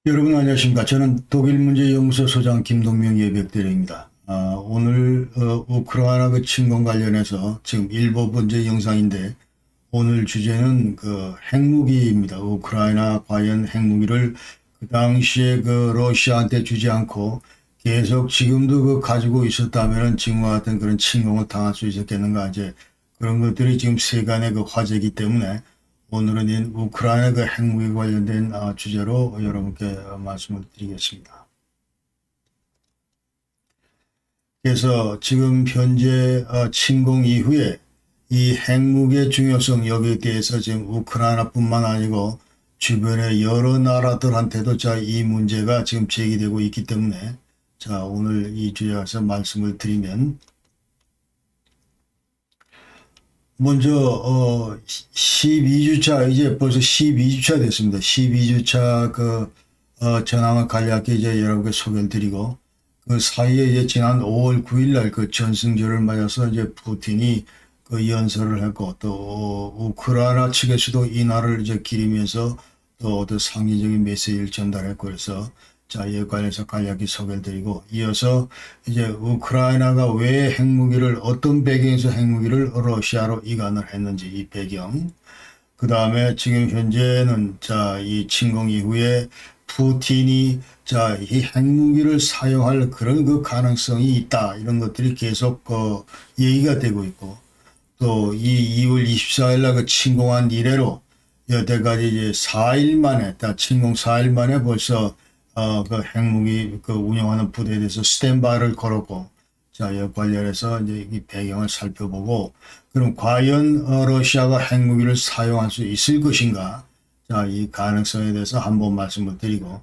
여러분 안녕하십니까. 저는 독일문제연구소 소장 김동명 예비역대령입니다. 오늘 우크라이나 그 침공 관련해서 지금 일곱 번째 영상인데 오늘 주제는 그 핵무기입니다. 우크라이나 과연 핵무기를 그 당시에 그 러시아한테 주지 않고 계속 지금도 그 가지고 있었다면은 지금과 같은 그런 침공을 당할 수 있었겠는가, 이제 그런 것들이 지금 세간의 그 화제이기 때문에 오늘은 이 우크라이나 그 핵무기 관련된 주제로 여러분께 말씀을 드리겠습니다. 그래서 지금 현재 침공 이후에 이 핵무기의 중요성, 여기에 대해서 지금 우크라이나뿐만 아니고 주변의 여러 나라들한테도 이 문제가 지금 제기되고 있기 때문에 오늘 이 주제에서 말씀을 드리면, 먼저 12주차, 이제 벌써 12주차 됐습니다. 12주차 그 전황을 간략히 이제 여러분께 소개를 드리고, 그 사이에 이제 지난 5월 9일 날 그 전승절을 맞아서 이제 푸틴이 그 연설을 했고, 또 우크라이나 측에서도 이 날을 이제 기리면서 또 어떤 상징적인 메시지를 전달했고, 그래서 이에 관해서 간략히 소개를 드리고, 이어서 이제 우크라이나가 왜 핵무기를, 어떤 배경에서 핵무기를 러시아로 이관을 했는지 이 배경, 그 다음에 지금 현재는 이 침공 이후에 푸틴이 이 핵무기를 사용할 그런 그 가능성이 있다, 이런 것들이 계속 얘기가 되고 있고, 또 이 2월 24일 날 그 침공한 이래로 여태까지 이제 4일 만에, 침공 4일 만에 벌써 그 핵무기 그 운영하는 부대에 대해서 스탠바이를 걸었고, 이 관련해서 이제 이 배경을 살펴보고, 그럼 과연 러시아가 핵무기를 사용할 수 있을 것인가? 이 가능성에 대해서 한번 말씀을 드리고,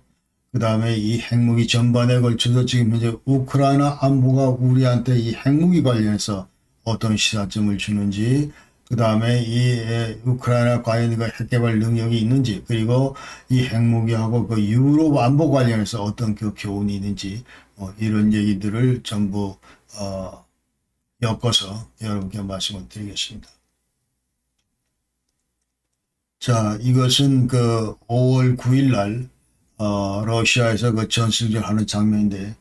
그 다음에 이 핵무기 전반에 걸쳐서 지금 현재 우크라이나 안보가 우리한테 이 핵무기 관련해서 어떤 시사점을 주는지, 그 다음에 이 우크라이나 과연 그 핵개발 능력이 있는지, 그리고 이 핵무기하고 그 유럽 안보 관련해서 어떤 그 교훈이 있는지, 이런 얘기들을 전부 엮어서 여러분께 말씀을 드리겠습니다. 이것은 그 5월 9일 날 러시아에서 그 전승절 하는 장면인데,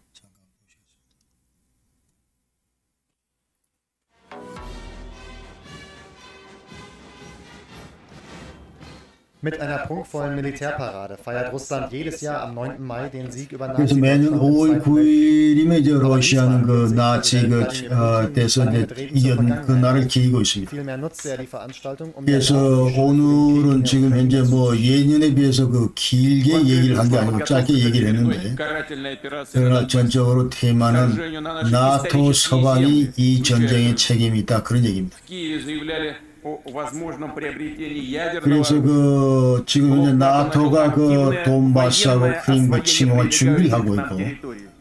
Mit einer prunkvollen Militärparade feiert Russland jedes Jahr am 9. Mai den Sieg über 그래서 매년 Nazi-Deutschland im 5월 Zweiten Weltkrieg. 9일이면 이제 러시아는 그 나치 그 돼서 이제 이겼 그 날을 기리고 있습니다. Vielmehr nutzte er die Veranstaltung, um 그래서 오늘은 지금 현재 예년에 비해서 그 길게 얘기를 한 게 아니고 짧게 얘기를 했는데, 그러나 전적으로 테마는 나토 서방이 이 전쟁에 책임이 있다, 그런 얘기입니다. 그래서 그 지금 현재 나토가 그 돈바스하고 크림 그 침공을 준비하고 있고,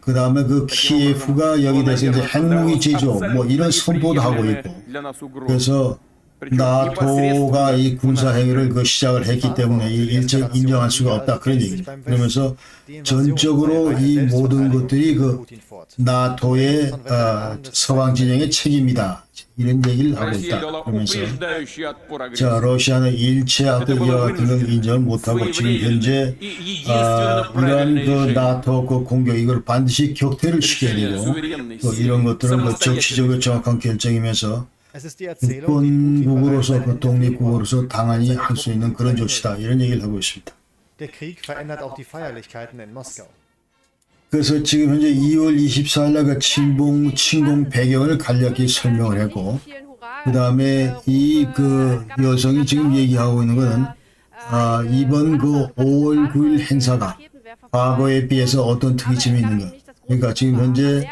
그 다음에 그 키예프가 여기 대해서 이제 핵무기 제조 이런 선포도 하고 있고, 그래서 나토가 이 군사 행위를 그 시작을 했기 때문에 이 일체 인정할 수가 없다, 그런 얘기입니다. 그러면서 전적으로 이 모든 것들이 그 나토의 서방 진영의 책임이다, 이런 얘기를 하고 있다. 그러면서 러시아는 일체 이와 같은 걸 인정을 못하고 지금 현재 이러한 그 나토 그 공격, 이걸 반드시 격퇴를 시켜야 되고, 또 이런 것들은 그 정치적으로 정확한 결정이면서 국권국으로서 그 독립국으로서 당연히 할 수 있는 그런 조치다, 이런 얘기를 하고 있습니다. Der Krieg verändert auch die Feierlichkeiten in Moskau. 그래서 지금 현재 2월 24일 날 그 침공 배경을 간략히 설명을 했고, 그 다음에 이 그 여성이 지금 얘기하고 있는 것은 이번 그 5월 9일 행사가 과거에 비해서 어떤 특이점이 있는가. 그러니까 지금 현재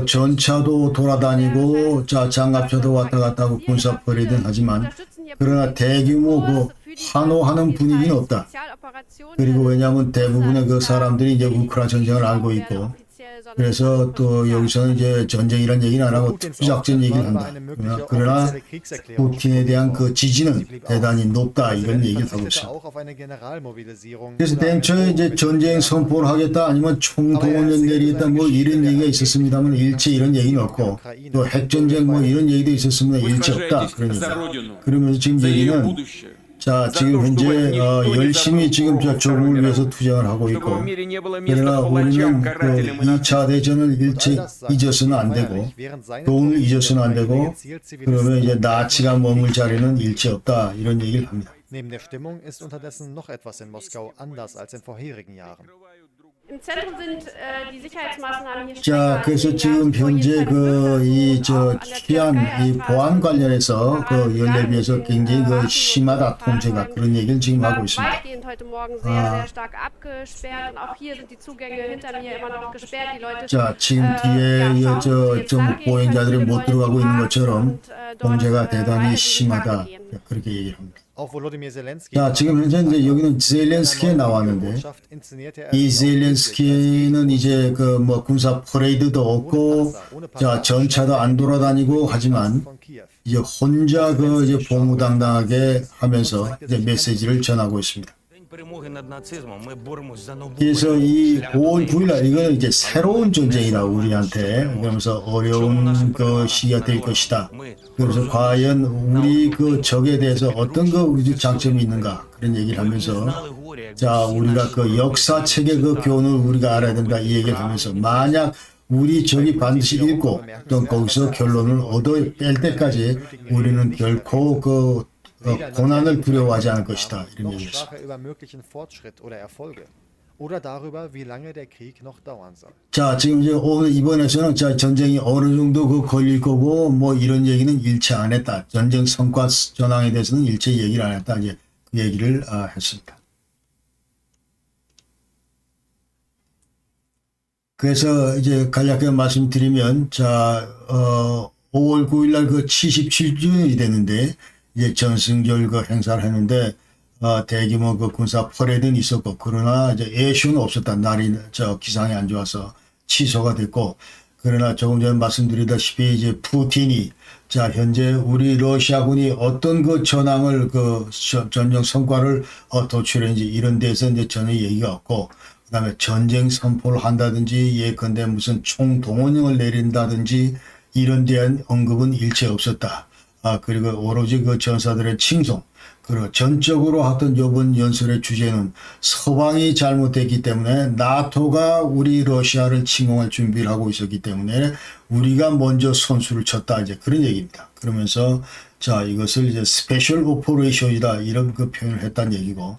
전차도 돌아다니고 장갑차도 왔다 갔다 하고 군사 퍼레이드는 하지만, 그러나 대규모 그 환호하는 분위기는 없다. 그리고 왜냐하면 대부분의 그 사람들이 이제 우크라이나 전쟁을 알고 있고, 그래서 또 여기서는 이제 전쟁이란 얘기는 안 하고 특수작전 얘기를 한다. 그러나 푸틴에 대한 그 지지는 대단히 높다, 이런 얘기를 하고 있습니다. 그래서 맨 처음에 이제 전쟁 선포를 하겠다, 아니면 총동원령 내리겠다, 이런 얘기가 있었습니다만 일체 이런 얘기는 없고, 또 핵전쟁 이런 얘기도 있었습니다. 일체 없다, 그런 얘기. 그러면서 지금 얘기는 자, 지금 현재 열심히 지금 저 조국을 위해서 투쟁을 하고 있고, 그러나 우리는 그 2차 대전을 일체 잊어서는 안 되고, 돈을 잊어서는 안 되고, 그러면 이제 나치가 머물 자리는 일체 없다, 이런 얘기를 합니다. Neben der Stimmung ist unterdessen noch etwas in Moskau anders als in vorherigen Jahren. Im Zentrum sind die Sicherheitsmaßnahmen hier 자, strenger. 그래서 지금 현재 이 보안 관련해서 그 연례에 비해서 굉장히 그 심하다, 통제가, 그런 얘기를 지금 하고 있습니다. weitgehend heute Morgen sehr stark abgesperrt und auch hier sind die Zugänge hinter mir immer noch gesperrt. Die Leute 자, 지금 뒤에 좀 보행자들이 못 들어가고 있는 것처럼 통제가 대단히 심하다, 그렇게 얘기를 합니다. Auch Volodymyr Zelensky 자, 지금 현재 이제 여기는 젤렌스키 나왔는데, 이 젤렌스키는 이제 그 뭐 군사 퍼레이드도 없고, 자, 전차도 안 돌아다니고 하지만 이제 혼자 그 이제 보무당당하게 하면서 이제 메시지를 전하고 있습니다. 그래서 이 5월 9일날 이거는 이제 새로운 전쟁이다, 우리한테. 그러면서 어려운 그 시기가 될 것이다. 그래서 과연 우리 그 적에 대해서 어떤 그 장점이 있는가, 그런 얘기를 하면서, 자, 우리가 그 역사책의 그 교훈을 우리가 알아야 된다, 이 얘기를 하면서, 만약 우리 적이 반드시 읽고 또 거기서 결론을 얻어 뺄 때까지 우리는 결코 그 고난을 두려워하지 않을 것이다, 이런 얘기였습니다. über möglichen Fortschritt oder Erfolge oder darüber, wie lange der Krieg noch dauern soll. 자, 지금 이제 오늘 이번에서는 자, 전쟁이 어느 정도 그 걸릴 거고 뭐 이런 얘기는 일체 안 했다. 전쟁 성과 전황에 대해서는 일체 얘기를 안 했다. 이제 그 얘기를 했습니다. 그래서 이제 간략하게 말씀드리면, 자, 5월 9일 날 그 77주년이 되는데, 이제 전승절 그 행사를 했는데, 대규모 그 군사 퍼레이드는 있었고, 그러나 이제 애쇼는 없었다. 날이 기상이 안 좋아서 취소가 됐고, 그러나 조금 전에 말씀드리다시피 이제 푸틴이, 자, 현재 우리 러시아군이 어떤 그 전황을 그 전쟁 성과를 도출했는지 이런 데서 이제 전혀 얘기가 없고, 그 다음에 전쟁 선포를 한다든지 예컨대 무슨 총동원령을 내린다든지 이런 데한 언급은 일체 없었다. 그리고 오로지 그 전사들의 칭송, 그리고 전적으로 하던 이번 연설의 주제는 서방이 잘못됐기 때문에 나토가 우리 러시아를 침공할 준비를 하고 있었기 때문에 우리가 먼저 선수를 쳤다, 이제 그런 얘기입니다. 그러면서 자, 이것을 이제 스페셜 오퍼레이션이다, 이런 그 표현을 했다는 얘기고,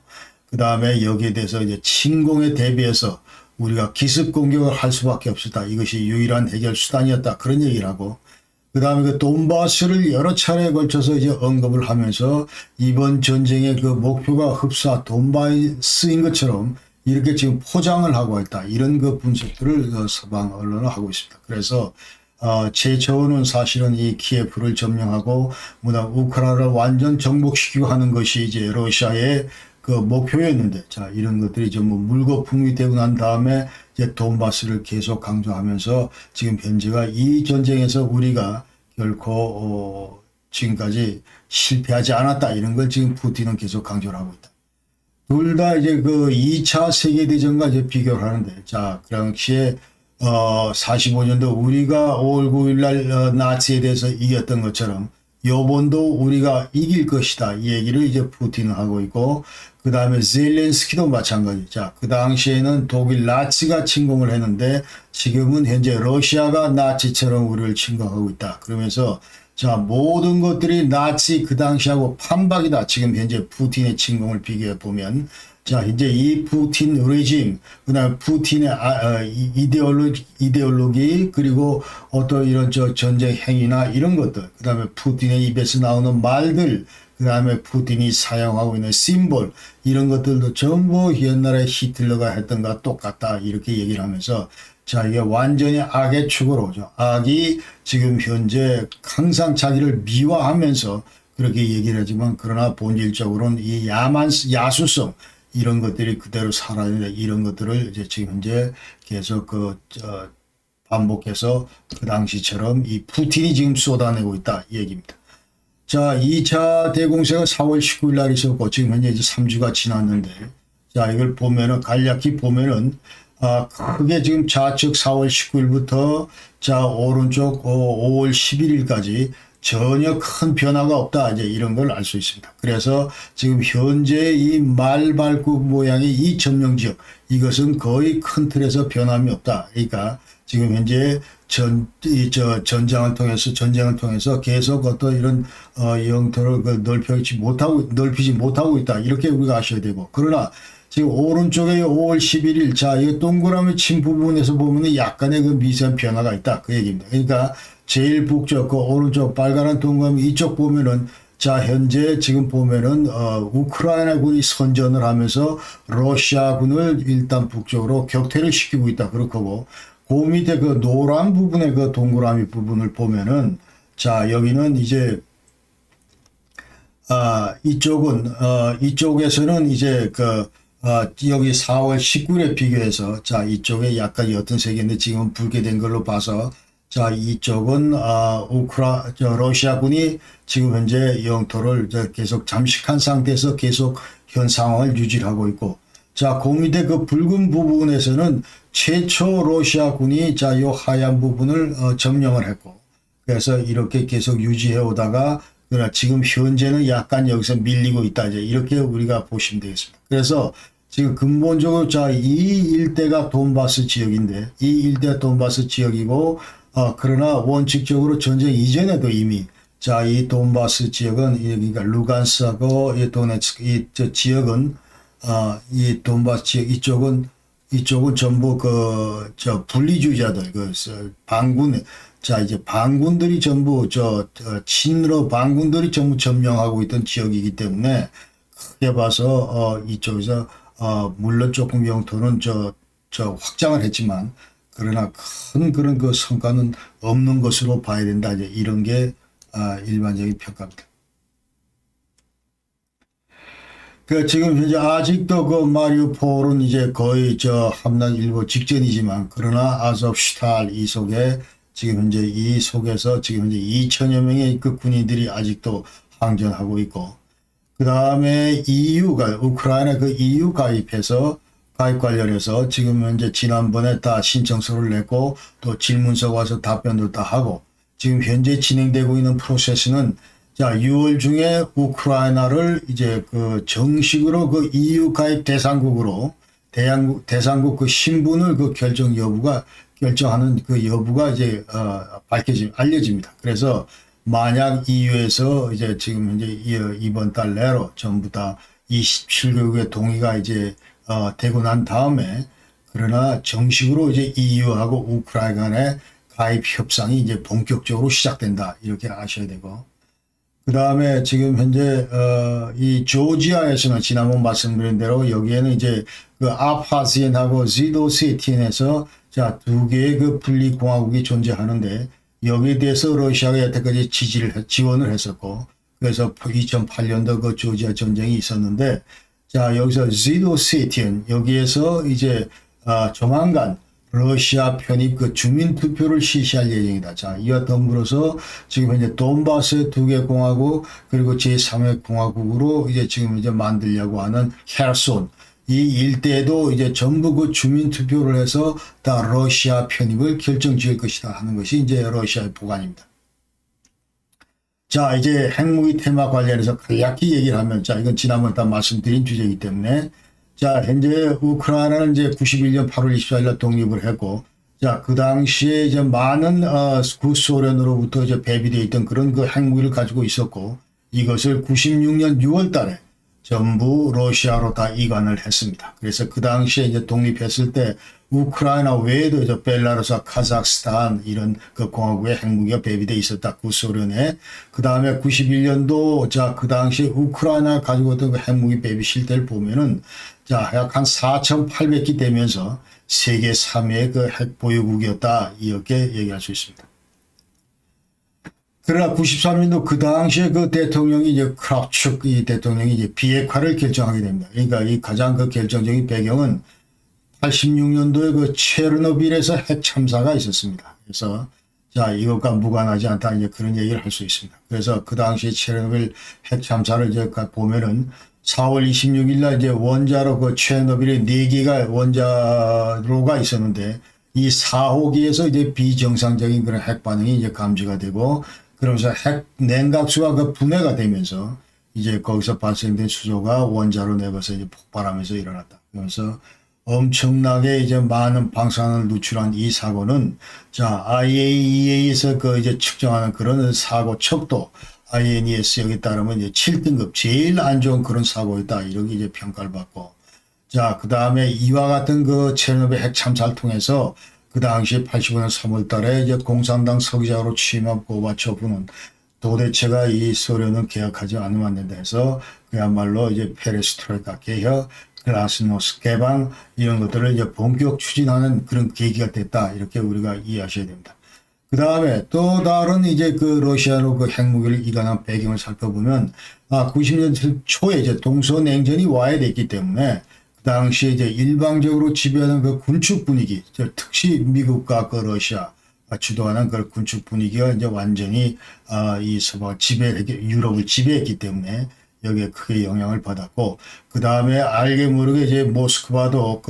그 다음에 여기에 대해서 이제 침공에 대비해서 우리가 기습 공격을 할 수밖에 없었다. 이것이 유일한 해결 수단이었다, 그런 얘기를 하고, 그 다음에 그 돈바스를 여러 차례에 걸쳐서 이제 언급을 하면서 이번 전쟁의 그 목표가 흡사 돈바스인 것처럼 이렇게 지금 포장을 하고 있다, 이런 그 분석들을 서방 언론은 하고 있습니다. 그래서 최초는 사실은 이 키예프를 점령하고 무당 우크라이나를 완전 정복시키고 하는 것이 이제 러시아의 그 목표였는데, 자, 이런 것들이 전부 물거품이 되고 난 다음에 이제 돈바스를 계속 강조하면서 지금 현재가 이 전쟁에서 우리가 결코 지금까지 실패하지 않았다, 이런 걸 지금 푸틴은 계속 강조를 하고 있다. 둘 다 이제 그 2차 세계대전과 이제 비교를 하는데, 자, 그 당시에 45년도 우리가 5월 9일 날 나치에 대해서 이겼던 것처럼 요번도 우리가 이길 것이다, 이 얘기를 이제 푸틴은 하고 있고, 그 다음에 젤렌스키도 마찬가지. 자, 그 당시에는 독일 나치가 침공을 했는데 지금은 현재 러시아가 나치처럼 우리를 침공하고 있다. 그러면서 자, 모든 것들이 나치 그 당시하고 판박이다. 지금 현재 푸틴의 침공을 비교해 보면, 자, 이제 이 푸틴 레짐, 그 다음에 푸틴의 이데올로기, 그리고 어떤 이런 전쟁 행위나 이런 것들, 그 다음에 푸틴의 입에서 나오는 말들, 그 다음에 푸틴이 사용하고 있는 심볼, 이런 것들도 전부 옛날에 히틀러가 했던 것과 똑같다, 이렇게 얘기를 하면서, 자, 이게 완전히 악의 축으로, 악이 지금 현재 항상 자기를 미화하면서 그렇게 얘기를 하지만, 그러나 본질적으로는 이 야수성, 이런 것들이 그대로 살아있는, 이런 것들을 이제 지금 현재 계속 반복해서 그 당시처럼 이 푸틴이 지금 쏟아내고 있다, 이 얘기입니다. 자, 2차 대공세가 4월 19일 날 있었고, 지금 현재 이제 3주가 지났는데, 자, 이걸 보면은, 간략히 보면은, 크게 지금 좌측 4월 19일부터, 자, 오른쪽 5월 11일까지 전혀 큰 변화가 없다. 이제 이런 걸 알 수 있습니다. 그래서 지금 현재 이 말발굽 모양의 이 점령 지역, 이것은 거의 큰 틀에서 변함이 없다. 그러니까 지금 현재 전쟁을 통해서 계속 어떤 이런 영토를 넓히지 못하고 있다. 이렇게 우리가 아셔야 되고, 그러나 지금 오른쪽에 5월 11일, 자, 이 동그라미 친 부분에서 보면은 약간의 그 미세한 변화가 있다. 그 얘기입니다. 그러니까 제일 북쪽, 그 오른쪽 빨간한 동그라미 이쪽 보면은, 자, 현재 지금 보면은, 우크라이나 군이 선전을 하면서 러시아 군을 일단 북쪽으로 격퇴를 시키고 있다. 그렇고, 그 밑에 그 노란 부분의 그 동그라미 부분을 보면은, 자, 여기는 이제, 이쪽에서는 이제 여기 4월 19일에 비교해서, 자, 이쪽에 약간 옅은 색인데 지금은 붉게 된 걸로 봐서, 자, 이쪽은, 러시아군이 지금 현재 영토를 계속 잠식한 상태에서 계속 현 상황을 유지하고 있고, 자, 그 밑에 그 붉은 부분에서는 최초 러시아군이 자, 요 하얀 부분을 점령을 했고, 그래서 이렇게 계속 유지해 오다가, 그러나 지금 현재는 약간 여기서 밀리고 있다. 이제 이렇게 우리가 보시면 되겠습니다. 그래서 지금 근본적으로 자, 이 일대가 돈바스 지역인데, 이 일대가 돈바스 지역이고, 그러나 원칙적으로 전쟁 이전에도 이미 자, 이 돈바스 지역은 그러니까 루간스하고 이 도네츠크 저 지역은 이 돈바스 지역 이쪽은 전부 분리주의자들 반군 자, 이제 반군들이 전부 친러 반군들이 전부 점령하고 있던 지역이기 때문에 크게 봐서 이쪽에서 물론 조금 영토는 확장을 했지만, 그러나 큰 그런 그 성과는 없는 것으로 봐야 된다. 이제 이런 게 일반적인 평가입니다. 지금 현재 아직도 그 마리우폴은 이제 거의 함락 일보 직전이지만, 그러나 아조프스탈 이 속에 지금 현재 이 속에서 지금 현재 2천여 명의 그 군인들이 아직도 항전하고 있고, 그 다음에 EU가 우크라이나 그 EU 가입 관련해서 지금 현재 지난번에 다 신청서를 냈고 또 질문서 와서 답변도 다 하고, 지금 현재 진행되고 있는 프로세스는 자, 6월 중에 우크라이나를 이제 정식으로 그 EU 가입 대상국으로 대상국 그 신분을 결정하는 그 여부가 이제 알려집니다. 그래서 만약 EU에서 이제 지금 현재 이번 달 내로 전부 다 27개국의 동의가 이제 되고 난 다음에, 그러나 정식으로 이제 EU하고 우크라이나 간의 가입 협상이 이제 본격적으로 시작된다. 이렇게 아셔야 되고, 그 다음에 지금 현재 이 조지아에서는 지난번 말씀드린 대로 여기에는 이제 그 아파지엔하고 지도세티엔에서 자, 두 개의 그 분리공화국이 존재하는데, 여기에 대해서 러시아가 여태까지 지원을 했었고, 그래서 2008년도 그 조지아 전쟁이 있었는데, 자, 여기서 지도세티엔 여기에서 이제 조만간 러시아 편입 그 주민투표를 실시할 예정이다. 자, 이와 더불어서 지금 현재 돈바스 두 개 공화국 그리고 제3의 공화국으로 이제 지금 이제 만들려고 하는 헤르손 이 일대도 이제 전부 그 주민투표를 해서 다 러시아 편입을 결정지을 것이다 하는 것이 이제 러시아의 보관입니다. 자, 이제 핵무기 테마 관련해서 간략히 얘기를 하면, 자, 이건 지난번에 다 말씀드린 주제이기 때문에, 자, 현재 우크라이나는 이제 91년 8월 24일 독립을 했고, 자, 그 당시에 이제 많은 구소련으로부터 이제 배비되어 있던 그런 그 핵무기를 가지고 있었고, 이것을 96년 6월 달에 전부 러시아로 다 이관을 했습니다. 그래서 그 당시에 이제 독립했을 때 우크라이나 외에도 이제 벨라루스와 카자흐스탄 이런 그 공화국의 핵무기가 배비되어 있었다. 구소련에. 그 다음에 91년도 자, 그 당시에 우크라이나 가지고 있던 그 핵무기 배비 실태를 보면은 자, 약 한 4,800기 되면서 세계 3위의 그 핵 보유국이었다. 이렇게 얘기할 수 있습니다. 그러나 93년도 그 당시에 그 대통령이 이제 크랍축 이 대통령이 이제 비핵화를 결정하게 됩니다. 그러니까 이 가장 그 결정적인 배경은 86년도에 그 체르노빌에서 핵 참사가 있었습니다. 그래서 자, 이것과 무관하지 않다 이제 그런 얘기를 할 수 있습니다. 그래서 그 당시에 체르노빌 핵 참사를 이제 보면은 4월 26일 날 이제 원자로 그 체르노빌에 4개가 원자로가 있었는데 이 4호기에서 이제 비정상적인 그런 핵 반응이 이제 감지가 되고, 그러면서 핵 냉각수가 그 분해가 되면서 이제 거기서 발생된 수소가 원자로 내려서 이제 폭발하면서 일어났다. 그러면서 엄청나게 이제 많은 방사능을 누출한 이 사고는 자 IAEA에서 그 이제 측정하는 그런 사고 척도 INES 여기 따르면 이제 7등급 제일 안 좋은 그런 사고였다 이렇게 이제 평가를 받고 자 그 다음에 이와 같은 그 체르노빌 핵 참사를 통해서 그 당시 85년 3월 달에 이제 공산당 서기자로 취임한 고바초프는 도대체가 이 소련은 개혁하지 않으면 안 된다 해서 그야말로 이제 페레스트로이카 개혁, 글라스노스 개방 이런 것들을 이제 본격 추진하는 그런 계기가 됐다 이렇게 우리가 이해하셔야 됩니다. 그 다음에 또 다른 이제 그 러시아로 그 핵무기를 이관한 배경을 살펴보면 90년대 초에 이제 동서냉전이 와야 됐기 때문에 그 당시에 이제 일방적으로 지배하는 그 군축 분위기, 특히 미국과 그 러시아 주도하는 그 군축 분위기가 이제 완전히 이 서방 유럽을 지배했기 때문에 여기에 크게 영향을 받았고 그 다음에 알게 모르게 이제 모스크바도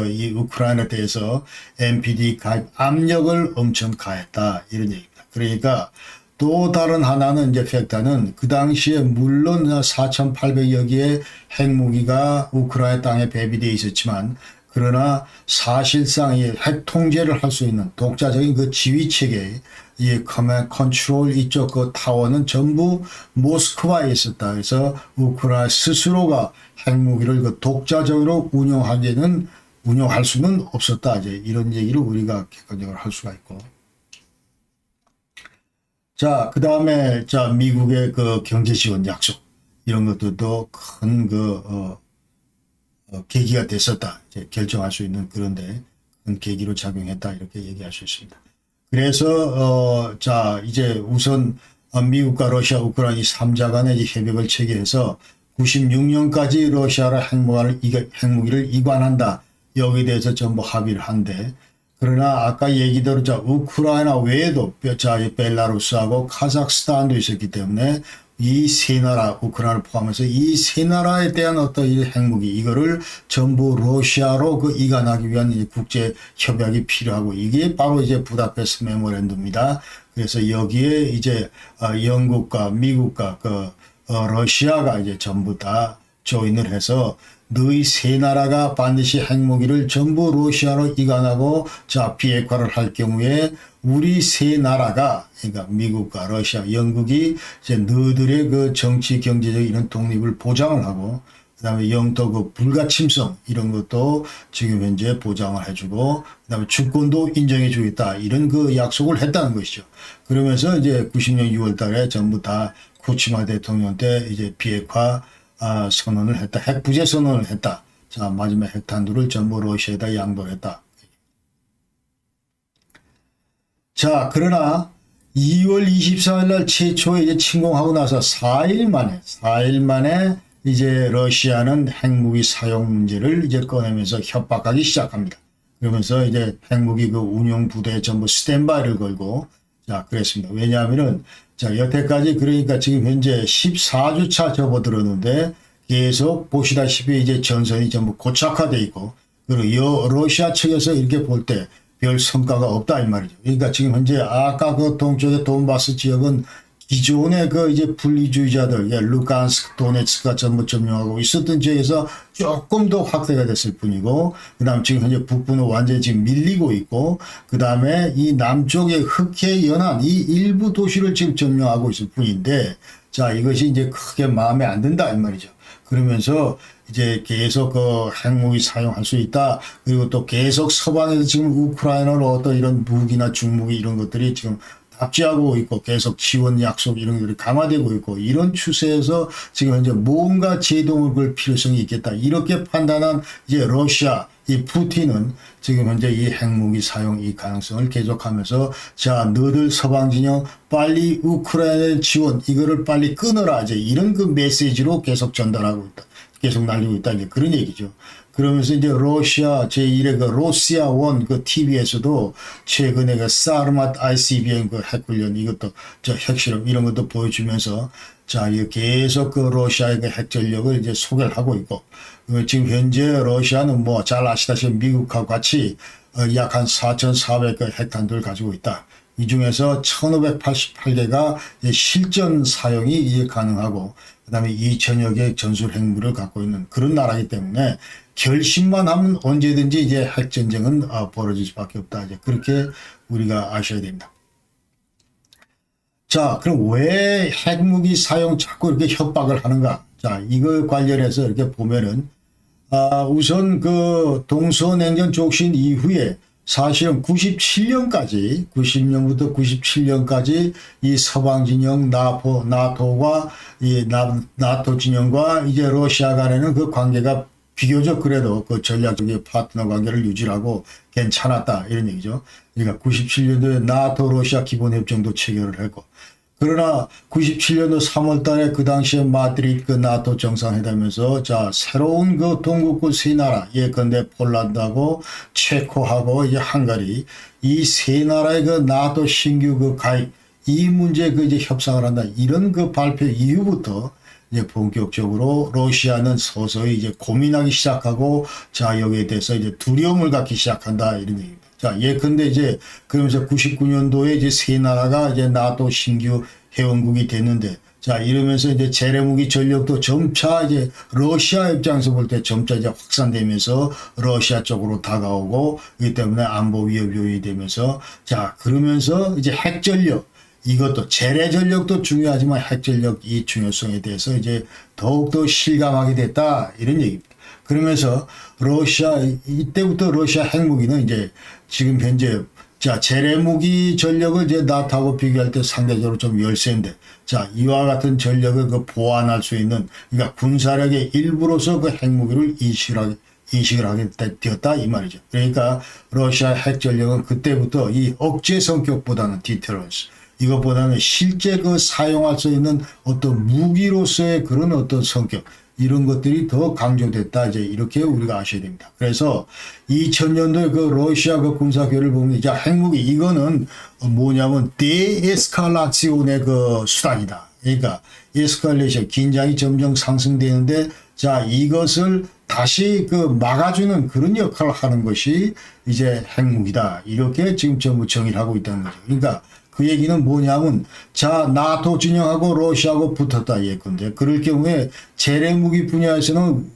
이 우크라이나에 대해서 NPT 가입 압력을 엄청 가했다 이런 얘기입니다. 그러니까 또 다른 하나는 이제 팩타는 그 당시에 물론 4,800여 개의 핵무기가 우크라이나 땅에 배비되어 있었지만 그러나 사실상 이 핵 통제를 할 수 있는 독자적인 그 지휘 체계, 이 커맨드 컨트롤 이쪽 그 타워는 전부 모스크바에 있었다. 그래서 우크라이나 스스로가 핵무기를 그 독자적으로 운용할 수는 없었다. 이제 이런 얘기를 우리가 객관적으로 할 수가 있고. 자, 그 다음에 미국의 그 경제 지원 약속 이런 것들도 큰 계기가 됐었다. 이제 결정할 수 있는 그런데 큰 계기로 작용했다. 이렇게 얘기할 수 있습니다. 그래서, 이제 우선 미국과 러시아, 우크라이나 3자 간의 이제 협약을 체결해서 96년까지 러시아로 핵무기를 이관한다. 여기에 대해서 전부 합의를 한데, 그러나 아까 얘기대로 우크라이나 외에도 벨라루스하고 카자흐스탄도 있었기 때문에 이 세 나라, 우크라이나를 포함해서 이 세 나라에 대한 어떤 이 핵무기, 이거를 전부 러시아로 그 이관하기 위한 국제 협약이 필요하고 이게 바로 이제 부다페스트 메모랜드입니다. 그래서 여기에 이제 영국과 미국과 러시아가 이제 전부 다 조인을 해서 너희 세 나라가 반드시 핵무기를 전부 러시아로 이관하고 비핵화를 할 경우에 우리 세 나라가 그러니까 미국과 러시아, 영국이 이제 너희들의 그 정치, 경제적 이런 독립을 보장을 하고 그다음에 영토 그 불가침성 이런 것도 지금 현재 보장을 해주고 그다음에 주권도 인정해 주겠다 이런 그 약속을 했다는 것이죠. 그러면서 이제 90년 6월달에 전부 다 쿠치마 대통령 때 이제 비핵화 선언을 했다. 핵 부재 선언을 했다. 자, 마지막 핵탄두를 전부 러시아에다 양도했다. 자, 그러나 2월 24일 날 최초에 이제 침공하고 나서 4일 만에 이제 러시아는 핵무기 사용 문제를 이제 꺼내면서 협박하기 시작합니다. 그러면서 이제 핵무기 그 운용 부대에 전부 스탠바이를 걸고 자, 그랬습니다. 왜냐하면은 여태까지 그러니까 지금 현재 14주차 접어들었는데 계속 보시다시피 이제 전선이 전부 고착화되어 있고 그리고 러시아 측에서 이렇게 볼 때 별 성과가 없다 이 말이죠. 그러니까 지금 현재 아까 그 동쪽의 돈바스 지역은 기존의 그 이제 분리주의자들, 루간스크, 도네츠크가 전부 점령하고 있었던 지역에서 조금 더 확대가 됐을 뿐이고, 그 다음 지금 현재 북부는 완전히 지금 밀리고 있고, 그 다음에 이 남쪽의 흑해 연안, 이 일부 도시를 지금 점령하고 있을 뿐인데, 자, 이것이 이제 크게 마음에 안 든다, 이 말이죠. 그러면서 이제 계속 그 핵무기 사용할 수 있다. 그리고 또 계속 서방에서 지금 우크라이나로 어떤 이런 무기나 중무기 이런 것들이 지금 답지하고 있고 계속 지원 약속 이런 것들이 강화되고 있고 이런 추세에서 지금 현재 뭔가 제동을 걸 필요성이 있겠다. 이렇게 판단한 이제 러시아, 이 푸틴은 지금 현재 이 핵무기 사용 이 가능성을 계속하면서 자, 너들 서방 진영 빨리 우크라이나 지원 이거를 빨리 끊어라. 이제 이런 그 메시지로 계속 전달하고 있다. 계속 날리고 있다. 이제 그런 얘기죠. 그러면서 이제 러시아 제1의 그 러시아 원 그 TV에서도 최근에 그 사르맛 ICBM 그 핵훈련 이것도 핵실험 이런 것도 보여주면서 자, 이게 계속 그 러시아의 그 핵전력을 이제 소개를 하고 있고 지금 현재 러시아는 뭐 잘 아시다시피 미국하고 같이 약 한 4,400그 핵탄두를 가지고 있다. 이 중에서 1588개가 실전 사용이 이제 가능하고 그다음에 2000여 개의 전술 핵무기를 갖고 있는 그런 나라이기 때문에 결심만 하면 언제든지 이제 핵전쟁은 벌어질 수밖에 없다. 이제 그렇게 우리가 아셔야 됩니다. 자, 그럼 왜 핵무기 사용 자꾸 이렇게 협박을 하는가? 자, 이거 관련해서 이렇게 보면은 우선 그 동서냉전 족신 이후에 사실은 97년까지 90년부터 97년까지 이 서방 진영 나토와 이 나토 진영과 이제 러시아 간에는 그 관계가 비교적 그래도 그 전략적인 파트너 관계를 유지하고 괜찮았다 이런 얘기죠. 그러니까 97년도에 나토 러시아 기본협정도 체결을 했고 그러나 97년도 3월 달에 그 당시에 마드리드 그 나토 정상회담에서 자, 새로운 그 동국구 세 나라, 예컨대 폴란드하고 체코하고 이제 헝가리, 이 세 나라의 그 나토 신규 그 가입, 이 문제 그 이제 협상을 한다. 이런 그 발표 이후부터 이제 본격적으로 러시아는 서서히 이제 고민하기 시작하고 자, 여기에 대해서 이제 두려움을 갖기 시작한다. 이런 얘기입니다. 자, 예컨대 이제 그러면서 99년도에 이제 세 나라가 이제 나토 신규 회원국이 됐는데 자, 이러면서 이제 재래무기 전력도 점차 이제 러시아 입장에서 볼 때 점차 이제 확산되면서 러시아 쪽으로 다가오고 이 때문에 안보 위협 요인이 되면서 자, 그러면서 이제 핵전력 이것도 재래 전력도 중요하지만 핵전력 이 중요성에 대해서 이제 더욱더 실감하게 됐다 이런 얘기입니다. 그러면서 러시아 이때부터 러시아 핵무기는 이제 지금 현재 자 재래무기 전력을 이제 나토하고 비교할 때 상대적으로 좀 열세인데 자 이와 같은 전력을 그 보완할 수 있는 그러니까 군사력의 일부로서 그 핵무기를 인식을 하게 되었다 이 말이죠. 그러니까 러시아 핵 전력은 그때부터 이 억제 성격보다는 디터런스 이것보다는 실제 그 사용할 수 있는 어떤 무기로서의 그런 어떤 성격 이런 것들이 더 강조됐다. 이제 이렇게 우리가 아셔야 됩니다. 그래서 2000년도에 그 러시아 그 군사교를 보면 이제 핵무기 이거는 뭐냐면 데에스칼라치온의 그 수단이다. 그러니까 에스컬레이션 긴장이 점점 상승되는데 자 이것을 다시 그 막아주는 그런 역할을 하는 것이 이제 핵무기다. 이렇게 지금 전부 정의를 하고 있다는 거죠. 그러니까 그 얘기는 뭐냐면 자 나토 진영하고 러시아하고 붙었다 예컨대 그럴 경우에 재래무기 분야에서는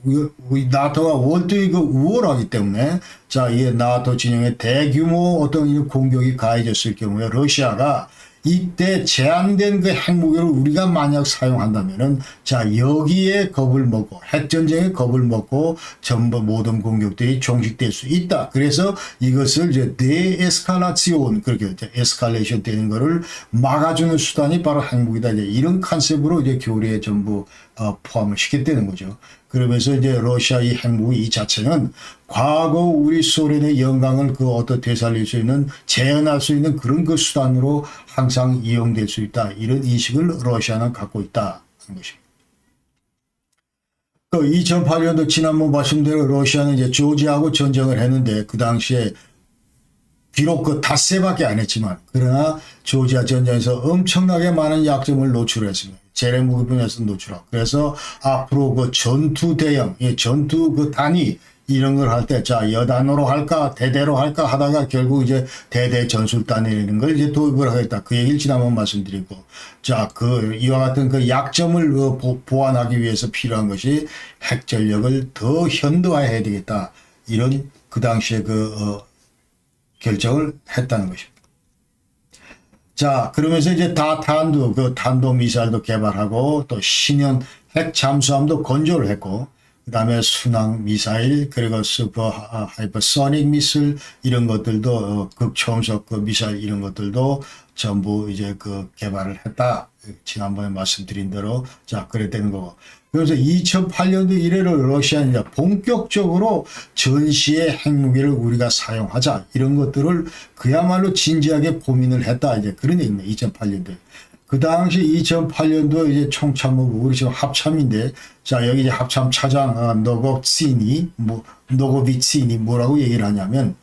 나토가 월등히 그 우월하기 때문에 자 이 나토 진영의 대규모 어떤 이런 공격이 가해졌을 경우에 러시아가 이때 제한된 그 핵무기를 우리가 만약 사용한다면은 자 여기에 겁을 먹고 핵전쟁에 겁을 먹고 전부 모든 공격들이 종식될 수 있다. 그래서 이것을 이제 데에스칼라치온 그렇게 이제 에스칼레이션 되는 거를 막아주는 수단이 바로 핵무기다. 이제 이런 컨셉으로 이제 교리에 전부 포함을 시켰다는 거죠. 그러면서 이제 러시아 이 핵무기 이 자체는 과거 우리 소련의 영광을 그 어떤 되살릴 수 있는 재현할 수 있는 그런 그 수단으로 항상 이용될 수 있다. 이런 인식을 러시아는 갖고 있다 하는 것입니다. 그 2008년도 지난번 말씀대로 러시아는 이제 조지아하고 전쟁을 했는데 그 당시에 비록 그 닷새밖에 안 했지만 그러나 조지아 전쟁에서 엄청나게 많은 약점을 노출했습니다. 재래무기 분야에서 노출하고 그래서 앞으로 그 전투 대형, 전투 그 단위 이런 걸 할 때 자 여단으로 할까 대대로 할까 하다가 결국 이제 대대 전술단이라는 걸 이제 도입을 하겠다. 그 얘기를 지난번 말씀드리고 자 그 이와 같은 그 약점을 보완하기 위해서 필요한 것이 핵 전력을 더 현대화해야 되겠다. 이런 그 당시에 그 결정을 했다는 것입니다. 자, 그러면서 이제 그 탄도미사일도 개발하고 또 신형 핵 잠수함도 건조를 했고, 그 다음에 순항 미사일, 그리고 슈퍼 하이퍼소닉 미사일 이런 것들도 극초음속 그 미사일 이런 것들도 전부 이제 그 개발을 했다. 지난번에 말씀드린 대로 자, 그랬다는 거고. 그래서 2008년도 이래로 러시아는 이제 본격적으로 전시의 핵무기를 우리가 사용하자 이런 것들을 그야말로 진지하게 고민을 했다 이제 그런 얘기입니다. 2008년도에. 그 당시 2008년도 이제 총참모부 우리 지금 합참인데 자 여기 이제 합참 차장 노고비치니 뭐라고 얘기를 하냐면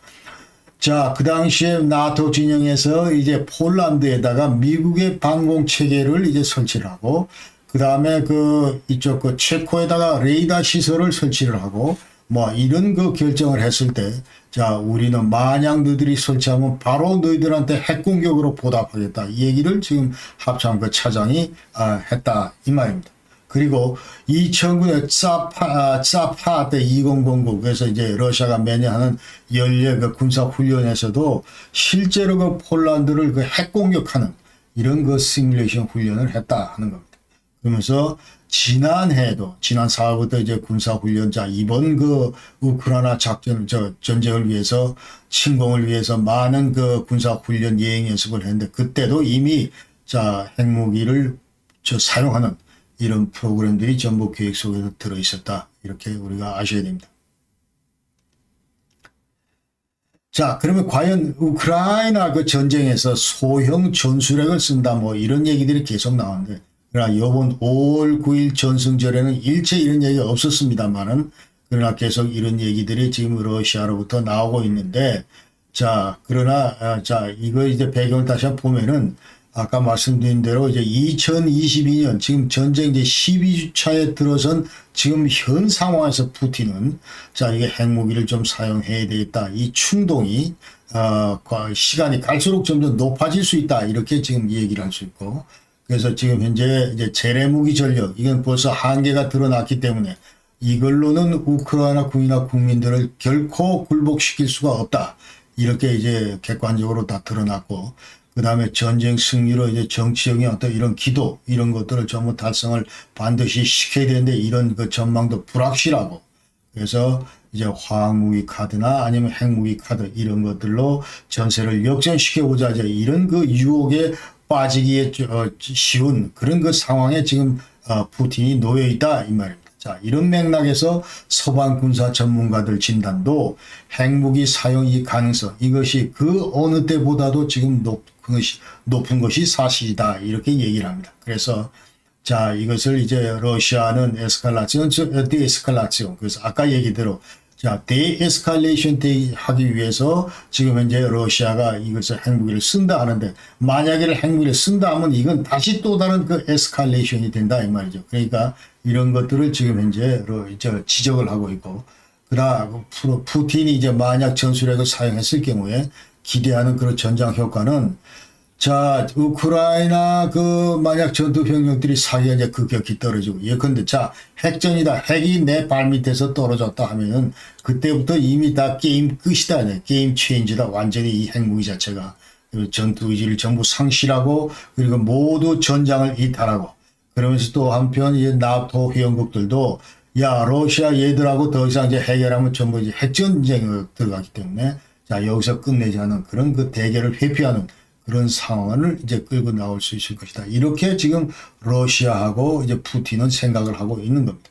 자 그 당시에 나토 진영에서 이제 폴란드에다가 미국의 방공 체계를 이제 설치를 하고 그 다음에 그 이쪽 그 체코에다가 레이더 시설을 설치를 하고 뭐 이런 그 결정을 했을 때, 자, 우리는 만약 너희들이 설치하면 바로 너희들한테 핵공격으로 보답하겠다. 이 얘기를 지금 합참 그 차장이 했다 이 말입니다. 그리고 2009년 짜파 때 2009, 그래서 이제 러시아가 매년 하는 연례 그 군사 훈련에서도 실제로 그 폴란드를 그 핵공격하는 이런 그 시뮬레이션 훈련을 했다 하는 겁니다. 그러면서 지난해에도 지난 4월부터 이제 군사 훈련자 이번 그 우크라이나 작전 전쟁을 위해서 침공을 위해서 많은 그 군사 훈련 예행 연습을 했는데 그때도 이미 자 핵무기를 사용하는 이런 프로그램들이 전부 계획 속에서 들어 있었다. 이렇게 우리가 아셔야 됩니다. 자, 그러면 과연 우크라이나 그 전쟁에서 소형 전술핵을 쓴다 뭐 이런 얘기들이 계속 나오는데, 그러나 이번 5월 9일 전승절에는 일체 이런 얘기가 없었습니다만은, 그러나 계속 이런 얘기들이 지금 러시아로부터 나오고 있는데, 자, 그러나, 자, 이거 이제 배경을 다시 한번 보면은, 아까 말씀드린 대로 이제 2022년 지금 전쟁 이제 12주차에 들어선 지금 현 상황에서 푸틴은 자, 이게 핵무기를 좀 사용해야 되겠다. 이 충동이, 시간이 갈수록 점점 높아질 수 있다. 이렇게 지금 얘기를 할 수 있고. 그래서 지금 현재 이제 재래무기 전력, 이건 벌써 한계가 드러났기 때문에 이걸로는 우크라이나 군이나 국민들을 결코 굴복시킬 수가 없다. 이렇게 이제 객관적으로 다 드러났고, 그 다음에 전쟁 승리로 이제 정치적인 어떤 이런 기도, 이런 것들을 전부 달성을 반드시 시켜야 되는데 이런 그 전망도 불확실하고, 그래서 이제 화학무기 카드나 아니면 핵무기 카드 이런 것들로 전세를 역전시켜보자. 이제 이런 그 유혹에 빠지기에 쉬운 그런 그 상황에 지금 푸틴이 놓여 있다 이 말입니다. 자, 이런 맥락에서 서방 군사 전문가들 진단도 핵무기 사용 이 가능성, 이것이 그 어느 때보다도 지금 높은 것이 사실이다 이렇게 얘기를 합니다. 그래서 자, 이것을 이제 러시아는 에스칼라치온, 데에스칼라치온, 그래서 아까 얘기대로 자, 데에스칼레이션 하기 위해서 지금 현재 러시아가 이것을 핵무기를 쓴다 하는데, 만약에 핵무기를 쓴다 하면 이건 다시 또 다른 그 에스칼레이션이 된다 이 말이죠. 그러니까 이런 것들을 지금 현재 지적을 하고 있고, 그러나 푸틴이 이제 만약 전술핵을 사용했을 경우에 기대하는 그런 전장 효과는, 자, 우크라이나 그 만약 전투 병력들이 사기가 이제 급격히 떨어지고, 예컨대 자, 핵전이다. 핵이 내 발밑에서 떨어졌다 하면은 그때부터 이미 다 게임 끝이다. 게임 체인지다. 완전히 이 핵무기 자체가 전투 의지를 전부 상실하고, 그리고 모두 전장을 이탈하고, 그러면서 또 한편 이제 나토 회원국들도 야, 러시아 얘들하고 더 이상 이제 해결하면 전부 이제 핵전쟁에 들어가기 때문에 자, 여기서 끝내지 않은 그런 그 대결을 회피하는 그런 상황을 이제 끌고 나올 수 있을 것이다. 이렇게 지금 러시아하고 이제 푸틴은 생각을 하고 있는 겁니다.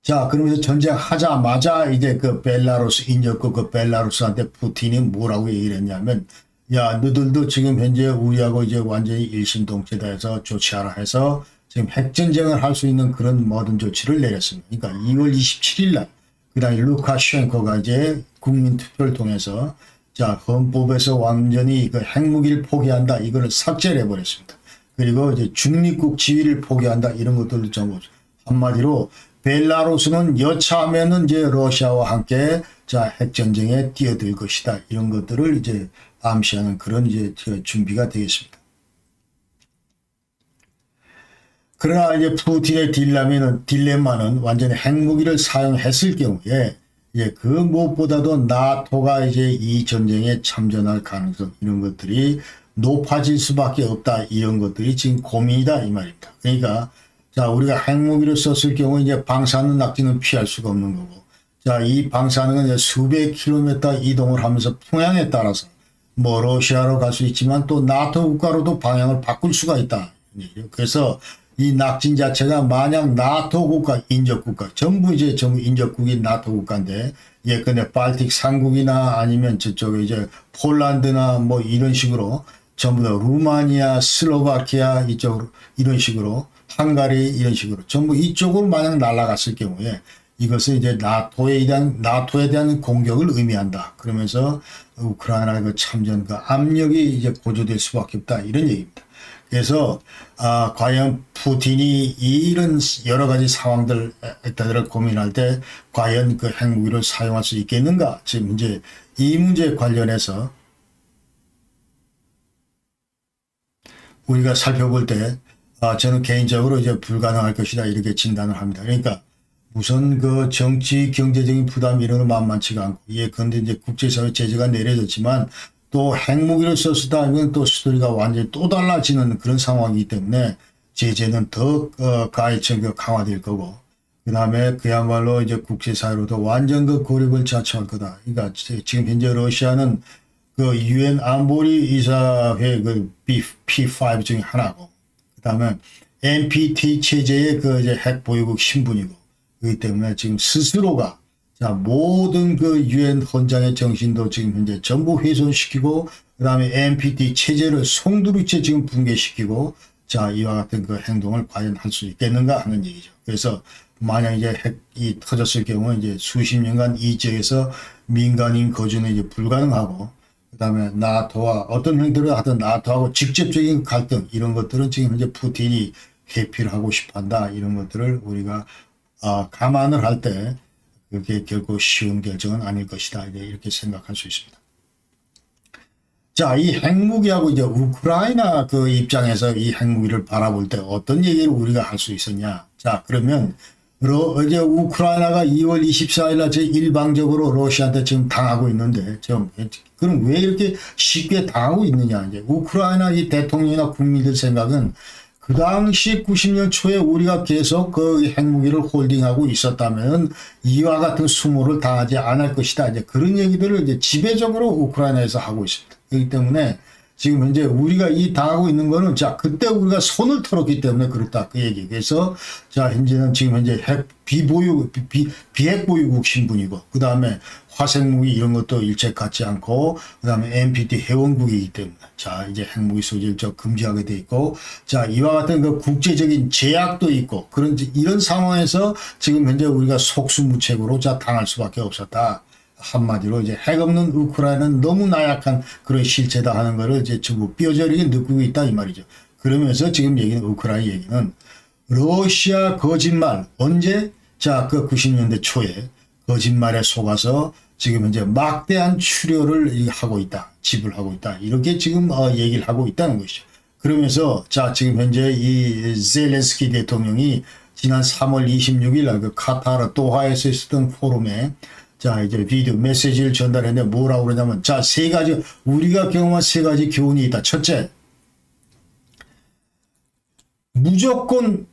자, 그러면서 전쟁하자마자 이제 그 벨라루스 인접국 그 벨라루스한테 푸틴이 뭐라고 얘기를 했냐면, 야, 너들도 지금 현재 우리하고 이제 완전히 일심동체다 해서 조치하라 해서 지금 핵전쟁을 할 수 있는 그런 모든 조치를 내렸습니다. 그러니까 2월 27일 날, 그 다음에 루카셴코가 이제 국민투표를 통해서 자, 헌법에서 완전히 그 핵무기를 포기한다. 이거를 삭제를 해버렸습니다. 그리고 이제 중립국 지위를 포기한다. 이런 것들도 전부 한마디로 벨라루스는 여차하면은 이제 러시아와 함께 자, 핵전쟁에 뛰어들 것이다. 이런 것들을 이제 암시하는 그런 이제 준비가 되겠습니다. 그러나 이제 푸틴의 딜레마는 완전히 핵무기를 사용했을 경우에 예, 그 무엇보다도 나토가 이제 이 전쟁에 참전할 가능성 이런 것들이 높아질 수밖에 없다. 이런 것들이 지금 고민이다 이 말입니다. 그러니까 자, 우리가 핵무기를 썼을 경우 이제 방사능 낙지는 피할 수가 없는 거고, 자, 이 방사능은 이제 수백 킬로미터 이동을 하면서 풍향에 따라서 뭐 러시아로 갈 수 있지만 또 나토 국가로도 방향을 바꿀 수가 있다. 그래서 이 낙진 자체가 만약 나토 국가, 인접국가, 전부 인접국이 나토 국가인데, 예컨대 발틱 3국이나 아니면 저쪽에 이제 폴란드나 뭐 이런 식으로 전부 다 루마니아, 슬로바키아 이쪽으로 이런 식으로, 헝가리 이런 식으로 전부 이쪽으로 만약 날아갔을 경우에 이것은 이제 나토에 대한 공격을 의미한다. 그러면서 우크라이나 그 참전 그 압력이 이제 고조될 수밖에 없다. 이런 얘기입니다. 그래서 과연 푸틴이 이런 여러 가지 상황들을 고민할 때 과연 그 핵무기를 사용할 수 있겠는가? 지금 이제 이 문제 관련해서 우리가 살펴볼 때 저는 개인적으로 이제 불가능할 것이다 이렇게 진단을 합니다. 그러니까 우선 그 정치 경제적인 부담 이런 건 만만치가 않고 근데 이제 국제사회 제재가 내려졌지만 또 핵무기를 썼다 하면 또 스토리가 완전히 또 달라지는 그런 상황이기 때문에 제재는 더 가해처가 강화될 거고 그 다음에 그야말로 이제 국제사회로도 완전 그 고립을 자처할 거다. 그러니까 지금 현재 러시아는 그 유엔 안보리 이사회 그 P5 중에 하나고 그 다음에 NPT 체제의 그 이제 핵 보유국 신분이고 그렇기 때문에 지금 스스로가 모든 그 유엔 헌장의 정신도 지금 현재 전부 훼손시키고 그 다음에 NPT 체제를 송두리째 지금 붕괴시키고 이와 같은 그 행동을 과연 할 수 있겠는가 하는 얘기죠. 그래서 만약 이제 핵이 터졌을 경우 이제 수십 년간 이 지역에서 민간인 거주는 이제 불가능하고 그 다음에 나토와 어떤 행동을 하든 나토하고 직접적인 갈등 이런 것들은 지금 현재 푸틴이 회피를 하고 싶어 한다 이런 것들을 우리가 감안을 할 때 그게 결코 쉬운 결정은 아닐 것이다 이렇게 생각할 수 있습니다. 이 핵무기하고 이제 우크라이나 그 입장에서 이 핵무기를 바라볼 때 어떤 얘기를 우리가 할 수 있었냐? 그러면 이제 우크라이나가 2월 24일 날 일방적으로 러시아한테 지금 당하고 있는데 그럼 왜 이렇게 쉽게 당하고 있느냐? 이제 우크라이나 이 대통령이나 국민들 생각은 그 당시 90년 초에 우리가 계속 그 핵무기를 홀딩하고 있었다면 이와 같은 수모를 당하지 않을 것이다. 이제 그런 얘기들을 이제 지배적으로 우크라이나에서 하고 있습니다. 그렇기 때문에 지금 현재 우리가 이 당하고 있는 거는 그때 우리가 손을 털었기 때문에 그렇다. 그 얘기. 그래서 현재는 지금 현재 비핵 보유국 신분이고 그 다음에 화생무기 이런 것도 일체 갖지 않고 그 다음에 NPT 회원국이기 때문에 이제 핵무기 소지를 금지하게 돼 있고 이와 같은 그 국제적인 제약도 있고 이런 상황에서 지금 현재 우리가 속수무책으로 당할 수밖에 없었다. 한마디로 이제 핵 없는 우크라이나는 너무 나약한 그런 실체다 하는 거를 이제 전부 뼈저리게 느끼고 있다 이 말이죠. 그러면서 지금 우크라이나 얘기는 러시아 거짓말 언제 그 90년대 초에 거짓말에 속아서 지금 현재 막대한 출혈을 하고 있다. 지불하고 있다. 이렇게 지금 얘기를 하고 있다는 것이죠. 그러면서 지금 현재 이 젤렌스키 대통령이 지난 3월 26일 날 그 카타르 도하에서 있었던 포럼에 이제 비디오 메시지를 전달했는데 뭐라고 그러냐면 세 가지 우리가 경험한 세 가지 교훈이 있다. 첫째, 무조건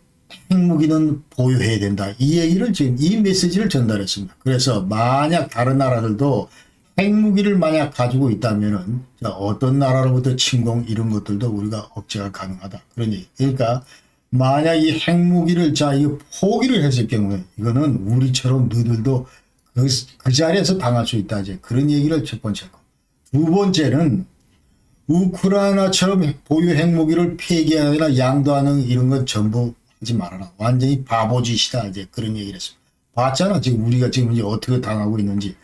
핵무기는 보유해야 된다. 이 얘기를 지금 이 메시지를 전달했습니다. 그래서 만약 다른 나라들도 핵무기를 만약 가지고 있다면은 어떤 나라로부터 침공 이런 것들도 우리가 억제가 가능하다. 그런 얘기. 그러니까 만약 이 핵무기를 이거 포기를 했을 경우에 이거는 우리처럼 너희들도 그 자리에서 당할 수 있다. 이제 그런 얘기를 첫 번째고. 두 번째는 우크라이나처럼 보유 핵무기를 폐기하거나 양도하는 이런 건 전부 하지 말아라. 완전히 바보짓이다. 이제 그런 얘기를 했습니다. 봤잖아. 지금 우리가 지금 이제 어떻게 당하고 있는지.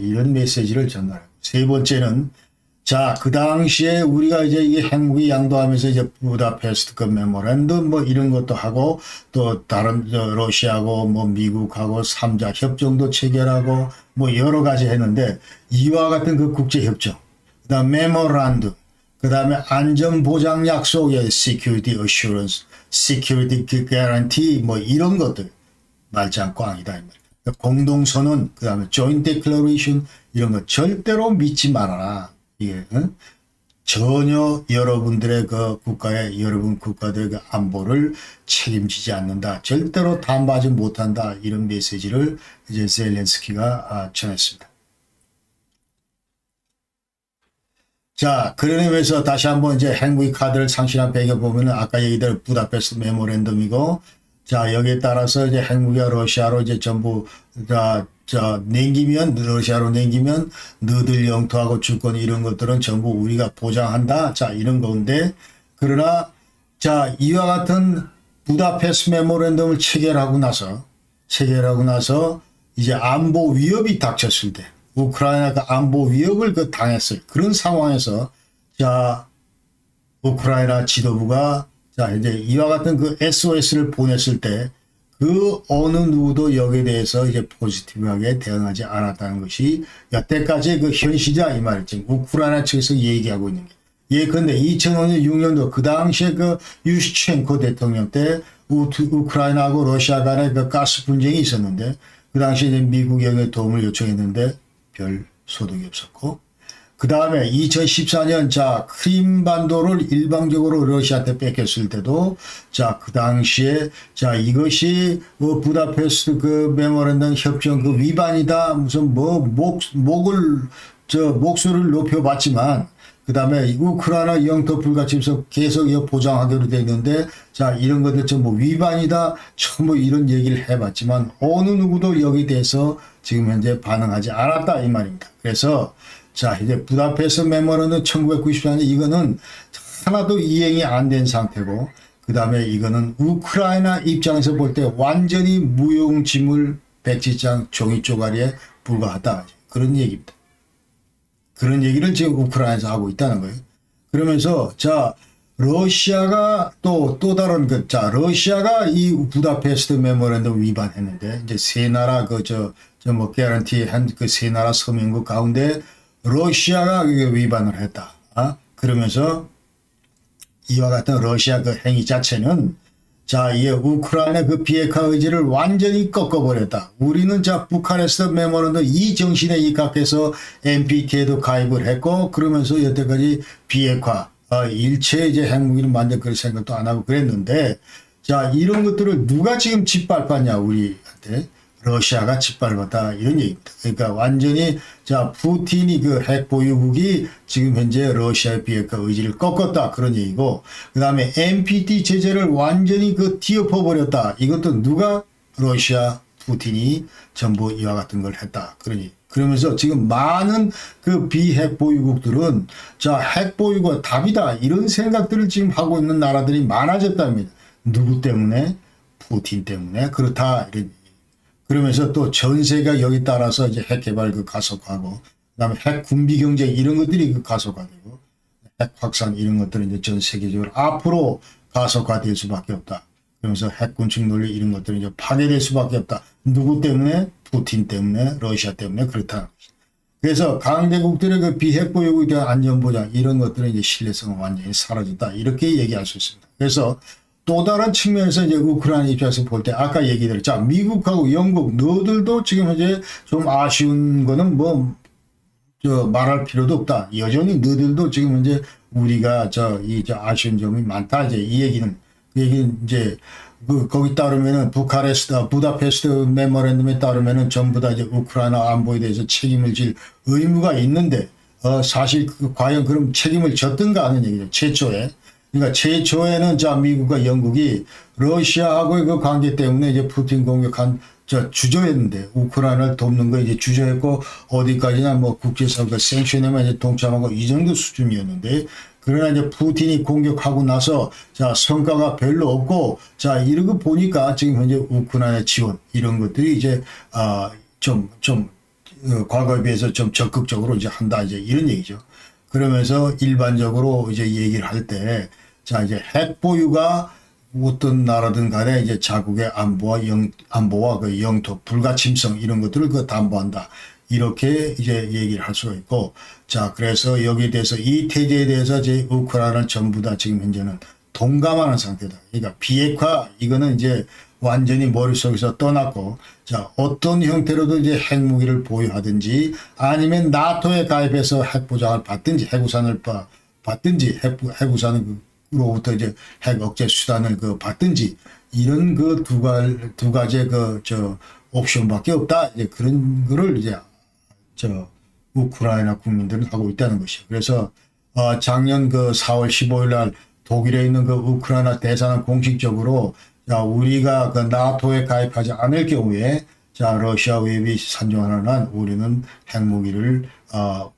이런 메시지를 전달하고. 세 번째는 그 당시에 우리가 이제 이게 핵무기 양도하면서 이제 부다페스트 메모랜덤 이런 것도 하고 또 다른 러시아하고 미국하고 3자 협정도 체결하고 여러 가지 했는데 이와 같은 그 국제협정, 그 다음 메모란덤, 그 다음에 안전보장 약속의 security assurance, security guarantee 이런 것들 말짱 꽝이다. 이 말이야. 공동선언, 그 다음에 joint declaration 이런 거 절대로 믿지 말아라. 이게 전혀 여러분들의 그 국가의 여러분 국가들의 그 안보를 책임지지 않는다. 절대로 담보하지 못한다. 이런 메시지를 이제 젤렌스키가 전했습니다. 그런 의미에서 다시 한번 이제 핵무기 카드를 상실한 배경 보면은 아까 얘기들 부다페스트 메모랜덤이고 여기에 따라서 이제 핵무기가 러시아로 이제 전부 러시아로 냉기면 너들 영토하고 주권 이런 것들은 전부 우리가 보장한다. 이런 건데, 그러나, 이와 같은 부다페스트 메모랜덤을 체결하고 나서 이제 안보 위협이 닥쳤을 때, 우크라이나가 안보 위협을 당했을 그런 상황에서, 우크라이나 지도부가 자 이제 이와 같은 그 SOS를 보냈을 때 그 어느 누구도 여기에 대해서 이제 포지티브하게 대응하지 않았다는 것이 여태까지 그 현실이다 이 말이지. 우크라이나 측에서 얘기하고 있는 게. 예컨대 2005년 6년도 그 당시에 그 유시첸코 대통령 때 우크라이나하고 러시아 간의 그 가스 분쟁이 있었는데 그 당시에 이제 미국이 여기에 도움을 요청했는데 별 소득이 없었고 그 다음에 2014년 자 크림반도를 일방적으로 러시아한테 뺏겼을 때도 자 그 당시에 자 이것이 뭐 부다페스트 그 메모랜덤 협정 그 위반이다 무슨 뭐 목소리를 높여봤지만 그 다음에 우크라이나 영토 불가침성 계속 보장하기로 되어 있는데 자 이런 것들 전부 위반이다 전부 이런 얘기를 해봤지만 어느 누구도 여기에 대해서 지금 현재 반응하지 않았다 이 말입니다. 그래서 자 이제 부다페스트 메모랜덤 1994년 이거는 하나도 이행이 안 된 상태고 그 다음에 이거는 우크라이나 입장에서 볼 때 완전히 무용지물 백지장 종이 쪼가리에 불과하다 그런 얘기입니다. 그런 얘기를 지금 우크라이나에서 하고 있다는 거예요. 그러면서 자 러시아가 또 다른 그 자 러시아가 이 부다페스트 메모랜덤 위반했는데 이제 세 나라 뭐 개런티 한 그 세 나라 서명국 가운데 러시아가 그게 위반을 했다. 그러면서 이와 같은 러시아 그 행위 자체는 자, 이 우크라이나 그 비핵화 의지를 완전히 꺾어버렸다. 우리는 자 부카레스트 메모랜덤 이 정신에 입각해서 NPT에도 가입을 했고 그러면서 여태까지 비핵화 일체 이제 핵무기를 만들 그런 생각도 안 하고 그랬는데 자 이런 것들을 누가 지금 짓밟았냐 우리한테 러시아가 짓밟았다 이런 얘기입니다. 그러니까 완전히 자 푸틴이 그 핵 보유국이 지금 현재 러시아의 비핵화 의지를 꺾었다 그런 얘기고 그 다음에 NPT 제재를 완전히 그 뒤엎어 버렸다. 이것도 누가 러시아 푸틴이 전부 이와 같은 걸 했다 그런 얘기. 그러면서 지금 많은 그 비핵 보유국들은 자 핵 보유가 답이다 이런 생각들을 지금 하고 있는 나라들이 많아졌답니다. 누구 때문에? 푸틴 때문에 그렇다 이런. 그러면서 또 전세가 여기 따라서 이제 핵 개발 그 가속화하고 그다음에 핵 군비 경쟁 이런 것들이 그 가속화되고 핵 확산 이런 것들은 이제 전 세계적으로 앞으로 가속화될 수밖에 없다. 그러면서 핵 군축 논리 이런 것들은 이제 파괴될 수밖에 없다. 누구 때문에? 푸틴 때문에, 러시아 때문에 그렇다는 것이다. 그래서 강대국들의 그 비핵 보유국에 대한 안전 보장 이런 것들은 이제 신뢰성은 완전히 사라졌다. 이렇게 얘기할 수 있습니다. 그래서 또 다른 측면에서 이제 우크라이나 입장에서 볼 때 아까 얘기대로 자 미국하고 영국 너들도 지금 현재 좀 아쉬운 거는 뭐 말할 필요도 없다. 여전히 너들도 지금 현재 우리가 아쉬운 점이 많다. 이제 이 얘기는 그 얘기는 이제 거기 따르면은 부다페스트 메모랜덤에 따르면은 전부 다 이제 우크라이나 안보에 대해서 책임을 질 의무가 있는데 사실 과연 그럼 책임을 졌든가 하는 얘기죠. 최초에. 그러니까 최초에는 자 미국과 영국이 러시아하고의 그 관계 때문에 이제 푸틴 공격한 주저했는데 우크라이나를 돕는 거 이제 주저했고 어디까지나 뭐 국제사회 그 생션에만 이제 동참하고 이 정도 수준이었는데 그러나 이제 푸틴이 공격하고 나서 자 성과가 별로 없고 자 이러고 보니까 지금 현재 우크라이나 지원 이런 것들이 이제 과거에 비해서 좀 적극적으로 이제 한다 이제 이런 얘기죠. 그러면서 일반적으로 이제 얘기를 할 때, 자, 이제 핵 보유가 어떤 나라든 간에 이제 자국의 안보와 그 영토 불가침성 이런 것들을 그 담보한다. 이렇게 이제 얘기를 할 수가 있고, 자, 그래서 여기에 대해서 이 태제에 대해서 이제 우크라이나는 전부 다 지금 현재는 동감하는 상태다. 그러니까 비핵화, 이거는 이제 완전히 머릿속에서 떠났고 자 어떤 형태로도 이제 핵무기를 보유하든지 아니면 나토에 가입해서 핵보장을 받든지 핵우산을 받든지 핵우산으로부터 이제 핵 억제 수단을 그 받든지 이런 그 두 가지의 옵션밖에 없다. 이제 그런 거를 이제 우크라이나 국민들은 하고 있다는 것이죠. 그래서 작년 그 4월 15일 날 독일에 있는 그 우크라이나 대사는 공식적으로 자, 우리가 그 나토에 가입하지 않을 경우에 자, 러시아 위협이 산정하는 한 우리는 핵무기를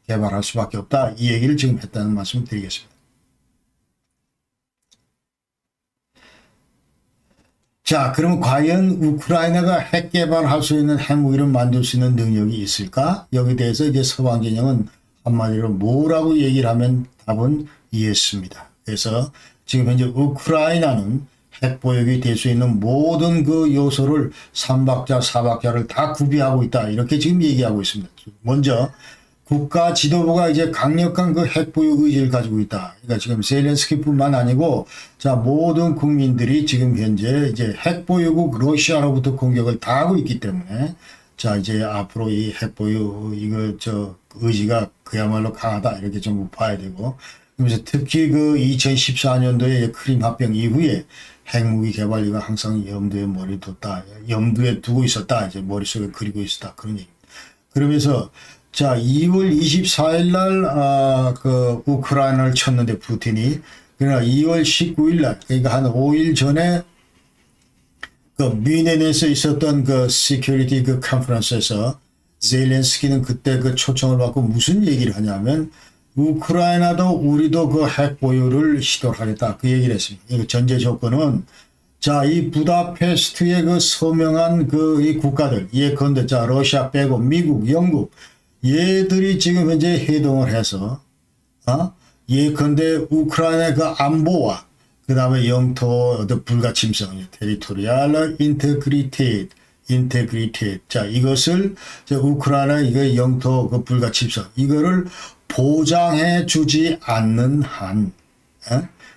개발할 수밖에 없다. 이 얘기를 지금 했다는 말씀을 드리겠습니다. 자, 그럼 과연 우크라이나가 핵 개발할 수 있는 핵무기를 만들 수 있는 능력이 있을까? 여기에 대해서 이제 서방 진영은 한마디로 뭐라고 얘기를 하면 답은 이해했습니다. 그래서 지금 현재 우크라이나는 핵 보유국이 될 수 있는 모든 그 요소를 3박자, 4박자를 다 구비하고 있다. 이렇게 지금 얘기하고 있습니다. 먼저 국가 지도부가 이제 강력한 그 핵 보유 의지를 가지고 있다. 그러니까 지금 젤렌스키뿐만 아니고 자 모든 국민들이 지금 현재 이제 핵 보유국 러시아로부터 공격을 당하고 있기 때문에 자 이제 앞으로 이 핵 보유 이거 저 의지가 그야말로 강하다 이렇게 좀 봐야 되고 그래서 특히 그 2014년도에 크림 합병 이후에 핵무기 개발이가 항상 염두에 두고 있었다. 이제 머릿속에 그리고 있었다. 그런 얘기입니다. 그러면서 자, 2월 24일 날, 그, 우크라이나를 쳤는데, 푸틴이. 그러나 2월 19일 날, 그러니까 한 5일 전에, 그, 뮌헨에서 있었던 그, 시큐리티 그 컨퍼런스에서, 젤렌스키는 그때 그 초청을 받고 무슨 얘기를 하냐면, 우크라이나도 우리도 그 핵 보유를 시도를 하겠다. 그 얘기를 했습니다. 이거 전제 조건은, 자, 이 부다페스트의 그 서명한 그, 이 국가들, 예컨대, 자, 러시아 빼고 미국, 영국, 얘들이 지금 현재 해동을 해서 예컨대 우크라이나의 그 안보와 그 다음에 영토 불가침성, 테리토리알 인테그리티드, 자 이것을 우크라이나 이거 영토 그 불가침성 이거를 보장해 주지 않는 한,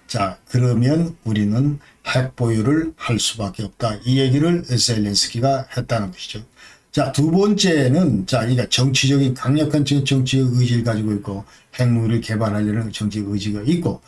자 그러면 우리는 핵 보유를 할 수밖에 없다. 이 얘기를 젤렌스키가 했다는 것이죠. 자, 두 번째는, 자, 그러니까 정치적인, 강력한 정치적 의지를 가지고 있고, 핵무기를 개발하려는 정치적 의지가 있고,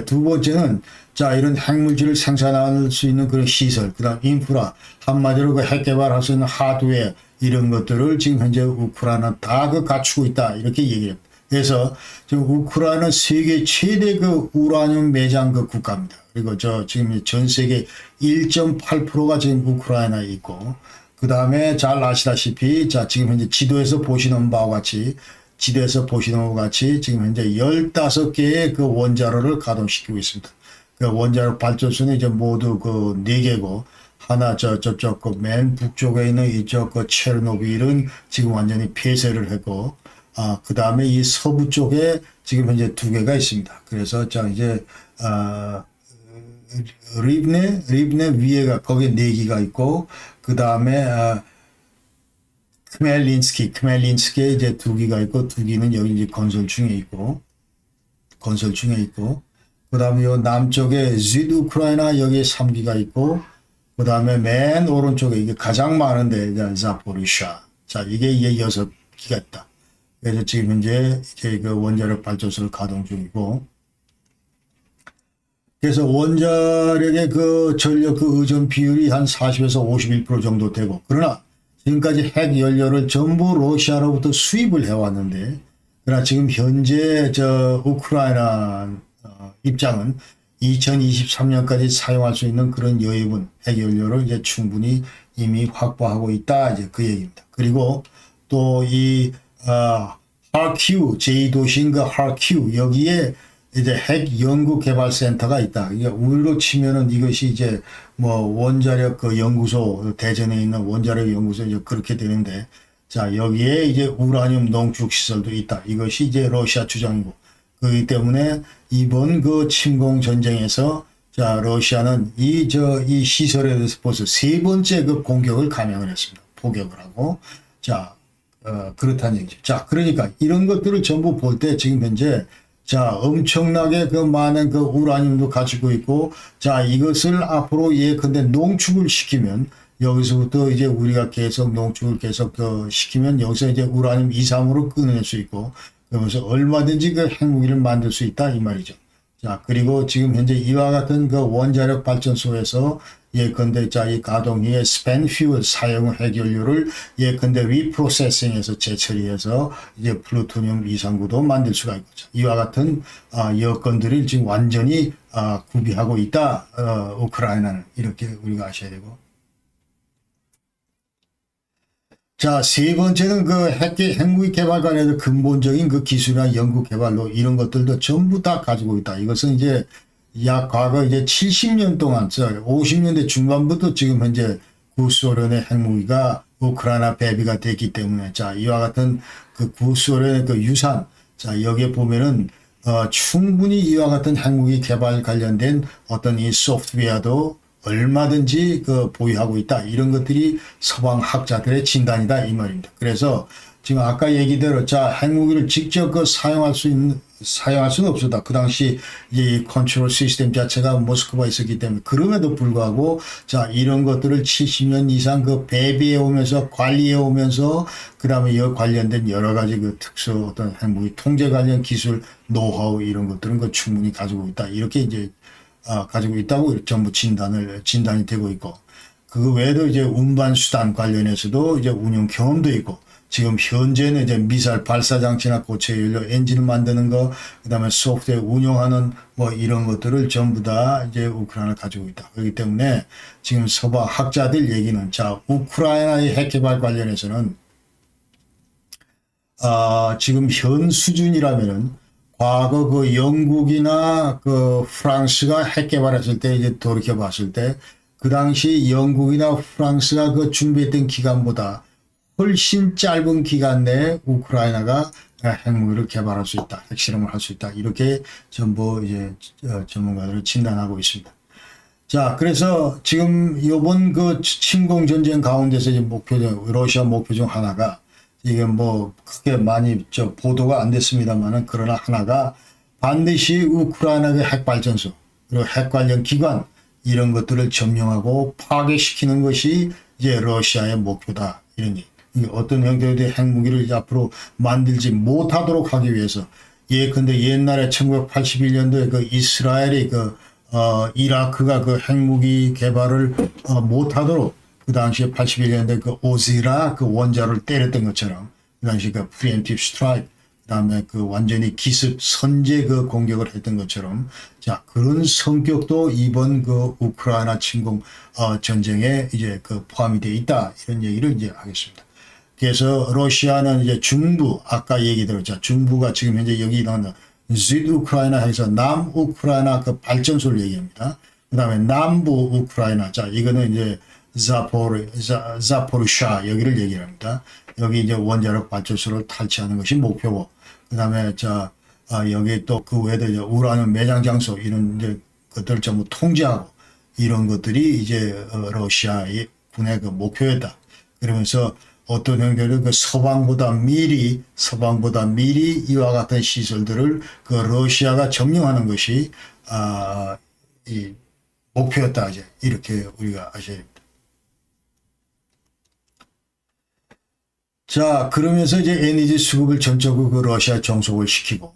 두 번째는, 자, 이런 핵물질을 생산할 수 있는 그런 시설, 그 다음 인프라, 한마디로 그 핵 개발할 수 있는 하드웨어, 이런 것들을 지금 현재 우크라이나 다 그 갖추고 있다. 이렇게 얘기합니다. 그래서 지금 우크라이나는 세계 최대 그 우라늄 매장 그 국가입니다. 그리고 지금 전 세계 1.8%가 지금 우크라이나에 있고, 그 다음에 잘 아시다시피, 자, 지금 현재 지도에서 보시는 바와 같이, 지금 현재 15개의 그 원자로를 가동시키고 있습니다. 그 원자로 발전소는 이제 모두 그 4개고, 하나 저쪽 그 맨 북쪽에 있는 이쪽 그 체르노빌은 지금 완전히 폐쇄를 했고, 그 다음에 이 서부 쪽에 지금 현재 2개가 있습니다. 그래서 자, 이제, 리브네 위에가 거기에 4개가 있고 그 다음에 크멜린스키에 이제 2개가 있고 2개는 여기 이제 건설 중에 있고 그 다음에 요 남쪽에 즈드 우크라이나 여기에 3기가 있고 그 다음에 맨 오른쪽에 이게 가장 많은데 자포리샤 자 이게 6기가 있다. 그래서 지금 현재 이제 그 원자력 발전소를 가동 중이고 그래서 원자력의 그 전력 그 의존 비율이 한 40에서 51% 정도 되고 그러나 지금까지 핵 연료를 전부 러시아로부터 수입을 해왔는데 그러나 지금 현재 우크라이나 입장은 2023년까지 사용할 수 있는 그런 여유분 핵 연료를 이제 충분히 이미 확보하고 있다 이제 그 얘기입니다. 그리고 또 이 하르키우 제2도시인 그 하르키우 여기에 이제 핵 연구 개발 센터가 있다. 이게 우리로 치면은 이것이 이제 뭐 원자력 그 연구소 대전에 있는 원자력 연구소 이제 그렇게 되는데 자 여기에 이제 우라늄 농축 시설도 있다. 이것이 이제 러시아 주장이고 그렇기 때문에 이번 그 침공 전쟁에서 자 러시아는 이 시설에 대해서 벌써 3번째 그 공격을 감행을 했습니다. 포격을 하고 자 그렇다는 얘기죠. 자 그러니까 이런 것들을 전부 볼 때 지금 현재 자, 엄청나게 그 많은 그 우라늄도 가지고 있고, 자, 이것을 앞으로 예컨대 농축을 시키면, 여기서부터 이제 우리가 계속 농축을 계속 시키면 여기서 이제 우라늄 2, 3으로 끊어낼 수 있고, 그러면서 얼마든지 그 핵무기를 만들 수 있다, 이 말이죠. 자, 그리고 지금 현재 이와 같은 그 원자력 발전소에서 예컨대 자, 이 가동기의 스펜 퓨얼 사용 핵연료를 예컨대 리프로세싱해서 재처리해서 이제 플루토늄 239도 만들 수가 있고 이와 같은 여건들을 지금 완전히 구비하고 있다. 우크라이나는 이렇게 우리가 아셔야 되고. 자, 세 번째는 그 핵무기 개발 관련해서 근본적인 그 기술이나 연구 개발로 이런 것들도 전부 다 가지고 있다. 이것은 이제 과거 이제 70년 동안, 50년대 중반부터 지금 현재 구소련의 핵무기가 우크라이나 배비가 됐기 때문에, 자, 이와 같은 그 구소련의 그 유산, 자, 여기에 보면은 충분히 이와 같은 핵무기 개발 관련된 어떤 이 소프트웨어도 얼마든지 보유하고 있다. 이런 것들이 서방 학자들의 진단이다 이 말입니다. 그래서 지금 아까 얘기대로 자 핵무기를 직접 사용할 수는 없었다. 그 당시 이 컨트롤 시스템 자체가 모스크바에 있었기 때문에 그럼에도 불구하고 자 이런 것들을 70년 이상 배비해 오면서 관리해 오면서 그다음에 이 관련된 여러 가지 특수 어떤 핵무기 통제 관련 기술 노하우 이런 것들은 충분히 가지고 있다. 이렇게 이제 가지고 있다고 전부 진단이 되고 있고 그 외에도 이제 운반 수단 관련해서도 이제 운용 경험도 있고 지금 현재는 이제 미사일 발사 장치나 고체 연료 엔진을 만드는 거, 그다음에 소프트웨어 운용하는 뭐 이런 것들을 전부 다 이제 우크라이나가 가지고 있다. 그렇기 때문에 지금 서방 학자들 얘기는 자 우크라이나의 핵 개발 관련해서는 지금 현 수준이라면은 과거 영국이나 프랑스가 핵 개발했을 때 이제 돌이켜 봤을 때 그 당시 영국이나 프랑스가 준비했던 기간보다 훨씬 짧은 기간 내에 우크라이나가 핵무기를 개발할 수 있다. 핵실험을 할 수 있다. 이렇게 전부 이제 전문가들을 진단하고 있습니다. 자, 그래서 지금 이번 침공 전쟁 가운데서 이제 러시아 목표 중 하나가 이게 뭐 크게 많이 보도가 안 됐습니다만은 그러나 하나가 반드시 우크라이나의 핵발전소 그리고 핵 관련 기관 이런 것들을 점령하고 파괴시키는 것이 이제 러시아의 목표다. 이런 얘기. 어떤 형태의 핵무기를 이제 앞으로 만들지 못하도록 하기 위해서 예컨대 옛날에 1981년도에 이스라엘이 이라크가 핵무기 개발을 못하도록 그 당시에 81년도에 오지라 원자를 때렸던 것처럼 그 당시 프리엠티브 스트라이크 그다음에 완전히 기습 선제 공격을 했던 것처럼 자 그런 성격도 이번 우크라이나 침공 전쟁에 이제 포함이 되어 있다 이런 얘기를 이제 하겠습니다. 그래서 러시아는 이제 중부 아까 얘기 들었죠. 중부가 지금 현재 여기 나온다. 우크라이나 해서 남우크라이나 발전소를 얘기합니다. 그다음에 남부 우크라이나 자 이거는 이제 자포르샤 여기를 얘기합니다. 여기 이제 원자력 발전소를 탈취하는 것이 목표고 그다음에 여기 또 그 외에도 이제 우라늄 매장 장소 이런 이제 것들을 전부 통제하고 이런 것들이 이제 러시아의 군의 목표였다. 그러면서 어떤 형태로 서방보다 미리 이와 같은 시설들을 러시아가 점령하는 것이 이 목표였다 이제 이렇게 우리가 아셔야 됩니다. 자 그러면서 이제 에너지 수급을 전적으로 러시아 정속을 시키고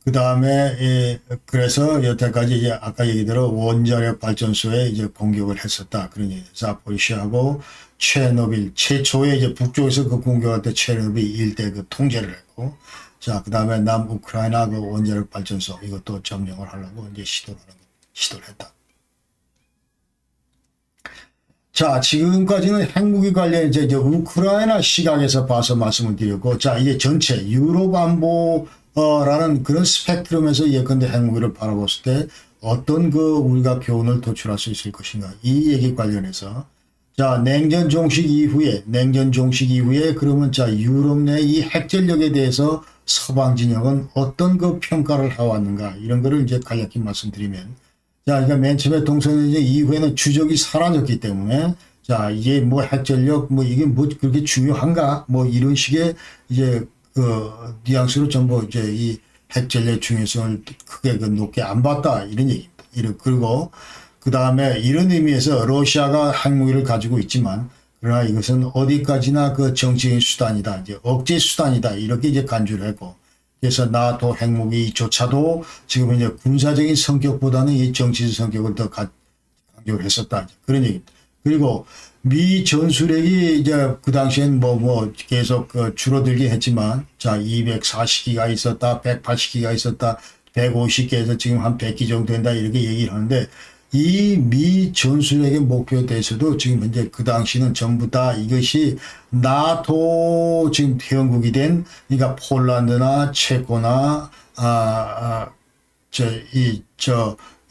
그 다음에 그래서 여태까지 이제 아까 얘기대로 원자력 발전소에 이제 공격을 했었다 그런 얘기. 자포리시하고 체르노빌 최초에 이제 북쪽에서 공격할 때 체르노빌 일대 통제를 했고 자 그 다음에 남우크라이나 원자력 발전소 이것도 점령을 하려고 이제 시도를 했다. 자, 지금까지는 핵무기 관련 이제 우크라이나 시각에서 봐서 말씀을 드렸고, 자, 이게 전체 유럽 안보라는 그런 스펙트럼에서 예컨대 핵무기를 바라봤을 때 어떤 우리가 교훈을 도출할 수 있을 것인가. 이 얘기 관련해서. 자, 냉전 종식 이후에 그러면 자, 유럽 내 이 핵전력에 대해서 서방 진영은 어떤 평가를 해왔는가. 이런 거를 이제 간략히 말씀드리면. 자, 그러니까 맨 처음에 동서전쟁 이후에는 주적이 사라졌기 때문에 자, 이게 뭐 핵전력 이게 그렇게 중요한가? 이런 식의 이제 뉘앙스로 전부 이제 이 핵전력 중요성을 크게 높게 안 봤다. 이런 얘기입니다. 그리고 그 다음에 이런 의미에서 러시아가 핵무기를 가지고 있지만 그러나 이것은 어디까지나 정치적인 수단이다. 이제 억제 수단이다. 이렇게 이제 간주를 했고 그래서 나토 핵무기조차도 지금 이제 군사적인 성격보다는 이 정치적 성격을 더 강조를 했었다. 그런 얘기입니다. 그리고 미 전술핵이 이제 그 당시엔 계속 줄어들긴 했지만 자 240기가 있었다, 180기가 있었다, 150기에서 지금 한 100기 정도 된다 이렇게 얘기를 하는데 이 미 전술핵의 목표에 대해서도 지금 현재 그 당시는 전부 다 이것이 나토 지금 회원국이 된 그러니까 폴란드나 체코나 이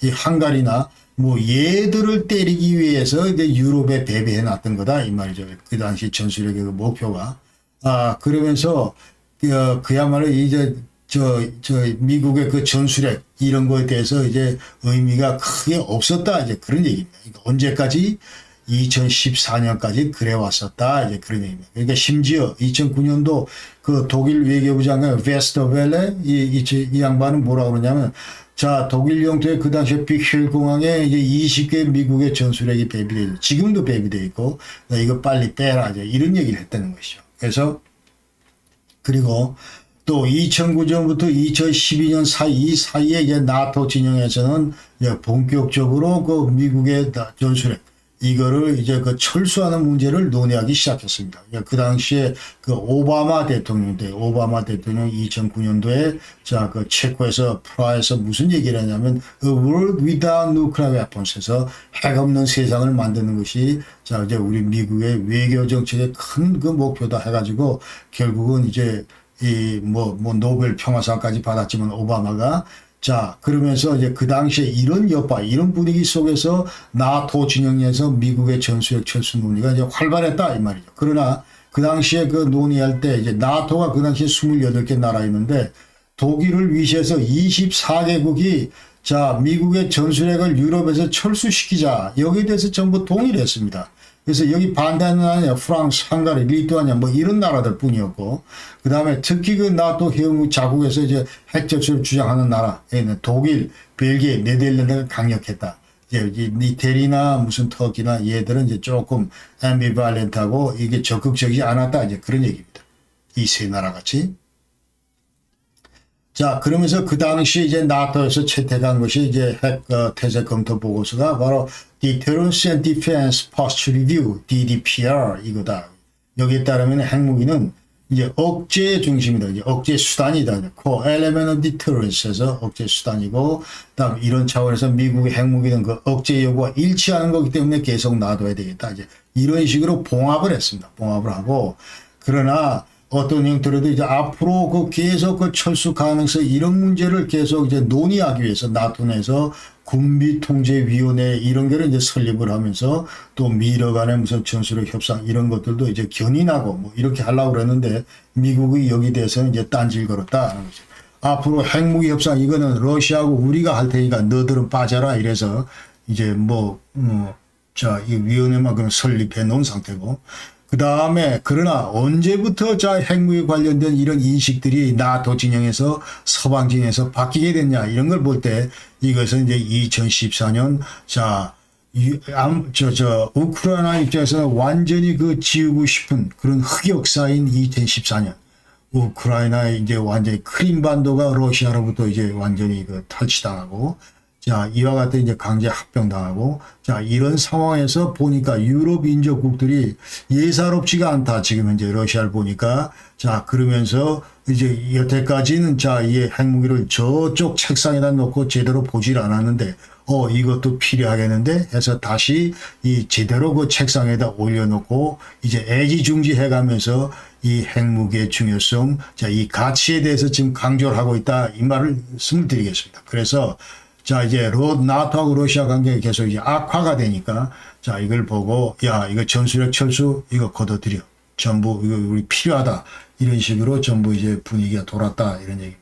헝가리나 얘들을 때리기 위해서 이제 유럽에 배배해 놨던 거다 이 말이죠. 그 당시 전술핵의 목표가 그러면서 그야말로 이제 미국의 그 전술핵 이런 거에 대해서 이제 의미가 크게 없었다 이제 그런 얘기입니다. 그러니까 언제까지 2014년까지 그래 왔었다 이제 그런 얘기입니다. 그러니까 심지어 2009년도 그 독일 외교부 장관 베스터벨레 이 양반은 뭐라 그러냐면 자 독일 영토에 그 당시에 빅힐 공항에 이제 20개 미국의 전술핵이 배비돼 있고 지금도 배비돼 있고 이거 빨리 빼라 이제 이런 얘기를 했다는 것이죠. 그래서 그리고 또 2009년부터 2012년 이 사이에 이제 나토 진영에서는 이제 본격적으로 그 미국의 전술핵 이거를 이제 그 철수하는 문제를 논의하기 시작했습니다. 그 당시에 그 오바마 대통령 2009년도에 자 그 체코에서 프라하에서 무슨 얘기를 하냐면 A World Without Nuclear Weapons에서 핵 없는 세상을 만드는 것이 자 이제 우리 미국의 외교 정책의 큰 그 목표다 해가지고 결국은 이제 뭐 노벨 평화상까지 받았지만 오바마가 자 그러면서 이제 그 당시에 이런 여파 이런 분위기 속에서 나토 진영에서 미국의 전술핵 철수 논의가 이제 활발했다 이 말이죠. 그러나 그 당시에 그 논의할 때 이제 나토가 그 당시에 28개 나라였는데 독일을 위시해서 24개국이 자 미국의 전술핵을 유럽에서 철수시키자 여기에 대해서 전부 동의를 했습니다. 그래서 여기 반대하는 나라냐 프랑스, 헝가리, 리투아니아 뭐 이런 나라들 뿐이었고 그 다음에 특히 그 나토 회원국 자국에서 이제 핵철수를 주장하는 나라 독일, 벨기에, 네덜란드가 강력했다. 이제 이태리나 무슨 터키나 얘들은 이제 조금 앰비발렌트하고 이게 적극적이지 않았다 이제 그런 얘기입니다. 이 세 나라 같이. 자, 그러면서 그 당시 이제 나토에서 채택한 것이 이제 핵 태세 검토 보고서가 바로 Deterrence and Defense Posture Review (DDPR) 이거다. 여기에 따르면 핵무기는 이제 억제 중심이다. 이제 억제 수단이다. Core Element of Deterrence에서 억제 수단이고, 다음 이런 차원에서 미국의 핵무기는 그 억제 여부와 일치하는 거기 때문에 계속 놔둬야 되겠다. 이제 이런 식으로 봉합을 했습니다. 봉합을 하고, 그러나 어떤 형태로도 이제 앞으로 그 계속 그 철수 가능성 이런 문제를 계속 이제 논의하기 위해서 나토 내에서 군비통제위원회 이런 거를 이제 설립을 하면서 또 미러 간의 무슨 전술핵 협상 이런 것들도 이제 견인하고 뭐 이렇게 하려고 그랬는데 미국이 여기 대해서는 이제 딴질 걸었다 하는 거죠. 앞으로 핵무기 협상 이거는 러시아하고 우리가 할 테니까 너들은 빠져라 이래서 이제 이 위원회만 설립해 놓은 상태고 그 다음에 그러나 언제부터 자 핵무기 관련된 이런 인식들이 나토 진영에서 서방 진영에서 바뀌게 됐냐 이런 걸 볼 때 이것은 이제 2014년 우크라이나 입장에서 완전히 그 지우고 싶은 그런 흑역사인 2014년 우크라이나 이제 완전히 크림반도가 러시아로부터 이제 완전히 그 탈취당하고 자, 이와 같은 이제 강제 합병당하고, 자, 이런 상황에서 보니까 유럽 인접국들이 예사롭지가 않다. 지금 현재 러시아를 보니까. 자, 그러면서 이제 여태까지는 자, 이 핵무기를 저쪽 책상에다 놓고 제대로 보질 않았는데, 이것도 필요하겠는데 해서 다시 이 제대로 그 책상에다 올려놓고 이제 애지중지 해가면서 이 핵무기의 중요성, 자, 이 가치에 대해서 지금 강조를 하고 있다. 이 말씀을 드리겠습니다. 그래서 자, 이제 나토하고 러시아 관계가 계속 이제 악화가 되니까, 자, 이걸 보고, 야, 이거 전술핵 철수, 이거 걷어들여. 전부, 이거 우리 필요하다. 이런 식으로 전부 이제 분위기가 돌았다. 이런 얘기입니다.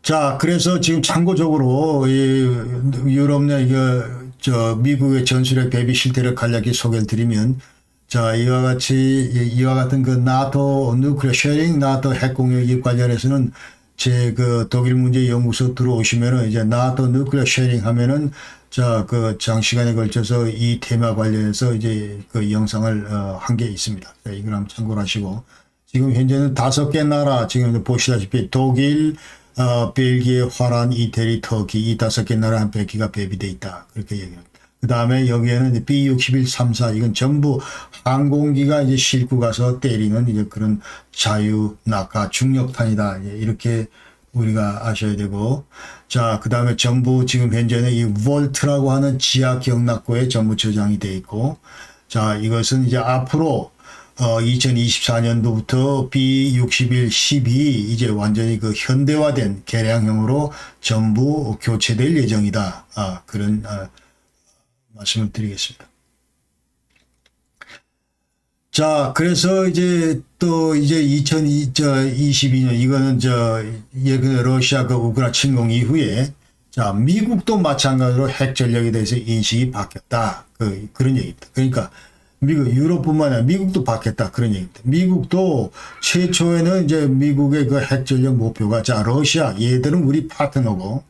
자, 그래서 지금 참고적으로, 유럽 내, 미국의 전술핵 배비 실태를 간략히 소개를 드리면, 자, 이와 같은 그 나토 누클리어 쉐어링, 나토 핵 공유기 관련해서는 제 그 독일 문제 연구소 들어오시면은 이제 나토 누클리어 쉐어링 하면은 자 그 장시간에 걸쳐서 이 테마 관련해서 이제 그 영상을 한 게 있습니다. 자, 이걸 한번 참고를 하시고 지금 현재는 5개 나라 지금 보시다시피 독일, 벨기에, 화란, 이태리, 터키 이 5개 나라 한 100기가 배비돼 있다. 그렇게 얘기합니다. 그 다음에 여기에는 B-61, 3사 이건 전부 항공기가 이제 싣고 가서 때리는 이제 그런 자유 낙하 중력탄이다. 이렇게 우리가 아셔야 되고 자, 그 다음에 전부 지금 현재는 이 볼트라고 하는 지하 기억낙고에 전부 저장이 돼 있고 자, 이것은 이제 앞으로 2024년도부터 B-61, 12 이제 완전히 그 현대화된 개량형으로 전부 교체될 예정이다. 말씀을 드리겠습니다. 자, 그래서 이제 또 이제 2022년 이거는 예컨대 러시아 그 우크라이나 침공 이후에 자, 미국도 마찬가지로 핵 전력에 대해서 인식이 바뀌었다. 그런 얘기입니다. 그러니까 미국, 유럽뿐만 아니라 미국도 바뀌었다. 그런 얘기입니다. 미국도 최초에는 이제 미국의 그 핵 전력 목표가 자, 러시아 얘들은 우리 파트너고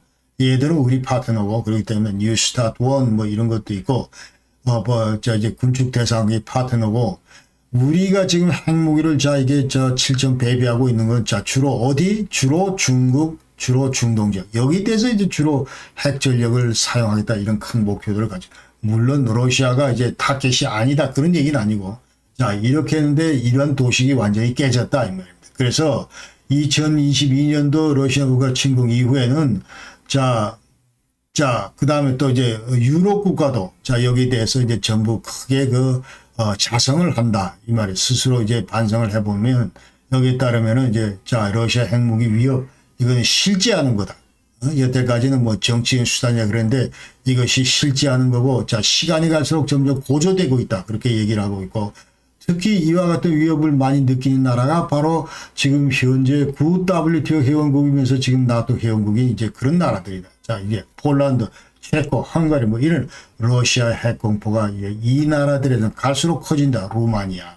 그렇기 때문에 뉴스타트 원 뭐 이런 것도 있고 이제 군축 대상이 파트너고 우리가 지금 핵무기를 이게 7점 배비하고 있는 건 주로 어디? 주로 중국, 주로 중동 지역. 여기 대해서 이제 주로 핵 전력을 사용하겠다 이런 큰 목표들을 가지고. 물론 러시아가 이제 타겟이 아니다 그런 얘기는 아니고. 자, 이렇게 했는데 이런 도식이 완전히 깨졌다 이 말입니다. 그래서 2022년도 러시아 우크라이나 침공 이후에는 그 다음에 또 이제 유럽 국가도 여기에 대해서 이제 전부 크게 자성을 한다. 이 말이 스스로 이제 반성을 해보면 여기에 따르면은 이제 러시아 핵무기 위협 이거는 실제하는 거다. 여태까지는 뭐 정치인 수단이야 그랬는데 이것이 실제하는 거고 시간이 갈수록 점점 고조되고 있다. 그렇게 얘기를 하고 있고 특히 이와 같은 위협을 많이 느끼는 나라가 바로 지금 현재 구 WTO 회원국이면서 지금 나토 회원국이 이제 그런 나라들이다. 이제 폴란드, 체코, 헝가리 뭐 이런 러시아 핵 공포가 이 나라들에는 갈수록 커진다. 루마니아,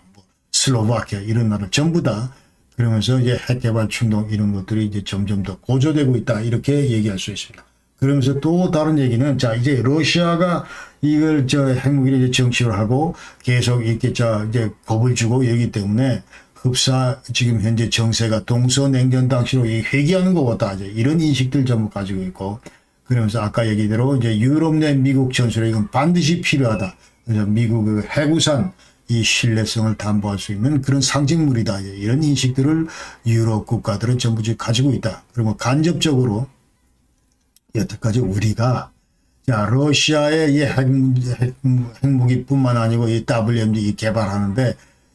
슬로바키아 이런 나라 전부 다 그러면서 이제 핵 개발 충동 이런 것들이 이제 점점 더 고조되고 있다. 이렇게 얘기할 수 있습니다. 그러면서 또 다른 얘기는 이제 러시아가 이걸 핵무기를 이제 정치를 하고 계속 이렇게 이제 겁을 주고 이러기 때문에 흡사 지금 현재 정세가 동서냉전 당시로 회귀하는 것 같다. 이제 이런 인식들 전부 가지고 있고 그러면서 아까 얘기대로 이제 유럽 내 미국 전술에 이건 반드시 필요하다. 그래서 미국의 해구산 이 신뢰성을 담보할 수 있는 그런 상징물이다. 이런 인식들을 유럽 국가들은 전부 가지고 있다. 그리고 간접적으로 여태까지 우리가 러시아의 이 핵무기뿐만 아니고 이 WMD 개발하는데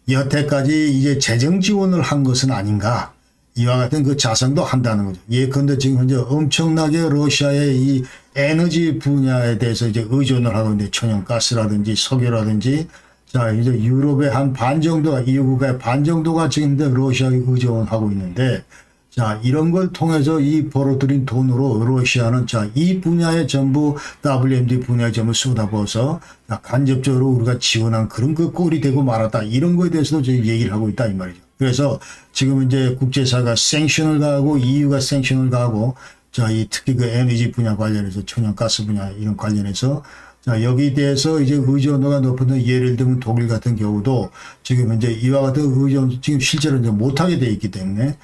여태까지 이제 재정 지원을 한 것은 아닌가. 이와 같은 그 자성도 한다는 거죠. 예컨대 지금 현재 엄청나게 러시아의 이 에너지 분야에 대해서 이제 의존을 하고 있는데 천연가스라든지 석유라든지 이제 유럽의 한 반 정도가 EU 국가의 반 정도가 지금 러시아에 의존하고 있는데 이런 걸 통해서 이 벌어들인 돈으로 러시아는 이 분야에 전부 WMD 분야에 전부 쏟아부어서 간접적으로 우리가 지원한 그런 그 꼴이 되고 말았다. 이런 거에 대해서도 저희 얘기를 하고 있다 이 말이죠. 그래서 지금 이제 국제사가 생션을 가하고 EU가 생션을 가하고 이 특히 그 에너지 분야 관련해서 천연가스 분야 이런 관련해서 여기에 대해서 이제 의존도가 높은 예를 들면 독일 같은 경우도 지금 현재 이와 같은 의존 지금 실제로 이제 못하게 돼 있기 때문에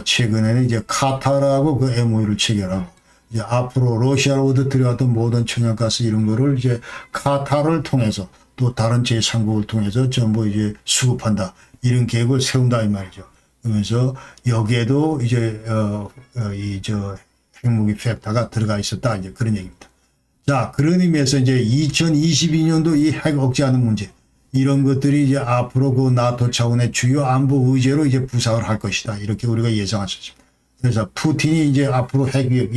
최근에는 이제 카타르하고 그 MOU를 체결하고 이제 앞으로 러시아로부터 들여왔던 모든 천연가스 이런 거를 이제 카타르를 통해서 또 다른 제3국을 통해서 전부 이제 수급한다. 이런 계획을 세운다 이 말이죠. 그러면서 여기에도 이제 핵무기 팩터가 들어가 있었다 이제 그런 얘기입니다. 그런 의미에서 이제 2022년도 이 핵 억제하는 문제 이런 것들이 이제 앞으로 그 나토 차원의 주요 안보 의제로 이제 부상을 할 것이다. 이렇게 우리가 예상할 수 있습니다. 그래서 푸틴이 이제 앞으로 핵위협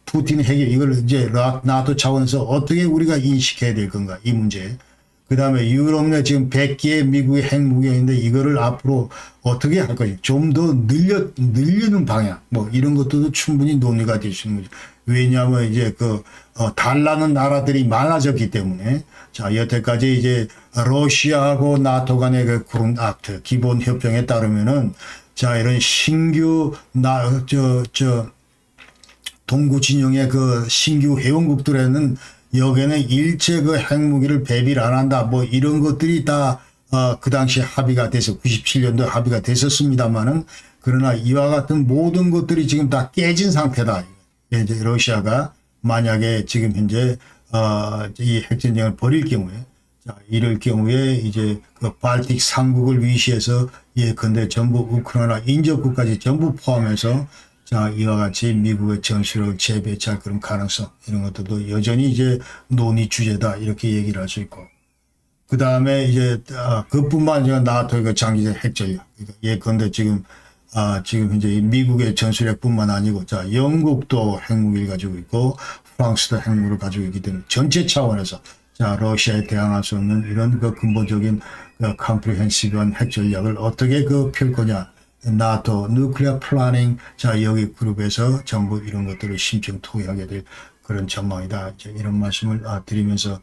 푸틴 핵위협 이걸 이제 나토 차원에서 어떻게 우리가 인식해야 될 건가 이 문제. 그 다음에 유럽 내 지금 100개의 미국의 핵무기가 있는데 이거를 앞으로 어떻게 할 것인가. 좀 더 늘리는 방향. 뭐 이런 것도 충분히 논의가 될 수 있는 거죠. 왜냐하면 이제 달라는 나라들이 많아졌기 때문에 여태까지 이제 러시아하고 나토 간의 그 그런 악트, 기본 협정에 따르면은 이런 신규 동구 진영의 그 신규 회원국들에는 여기에는 일체 그 핵무기를 배비를 안 한다. 뭐 이런 것들이 다 그 당시 합의가 돼서 97년도 합의가 됐었습니다만은 그러나 이와 같은 모든 것들이 지금 다 깨진 상태다. 이제 러시아가 만약에 지금 현재 이 핵전쟁을 벌일 경우에 이럴 경우에 이제 그 발틱 3국을 위시해서 예컨대 전부 우크라이나 인접국까지 전부 포함해서 이와 같이 미국의 전술을 재배치할 그런 가능성 이런 것들도 여전히 이제 논의 주제다 이렇게 얘기를 할 수 있고 그 다음에 이제 그뿐만 아니라 나토의 그 장기적 핵전력 예컨대 지금 현재 미국의 전술핵뿐만 아니고 영국도 핵무기를 가지고 있고 프랑스도 핵무기를 가지고 있기 때문에 전체 차원에서 러시아에 대항할 수 없는 이런 그 근본적인 컴프리헨시브한 핵 전략을 어떻게 펼 거냐. 나토, 누클리어 플래닝, 자, 여기 그룹에서 전부 이런 것들을 심층 토의하게 될 그런 전망이다. 이제 이런 말씀을 드리면서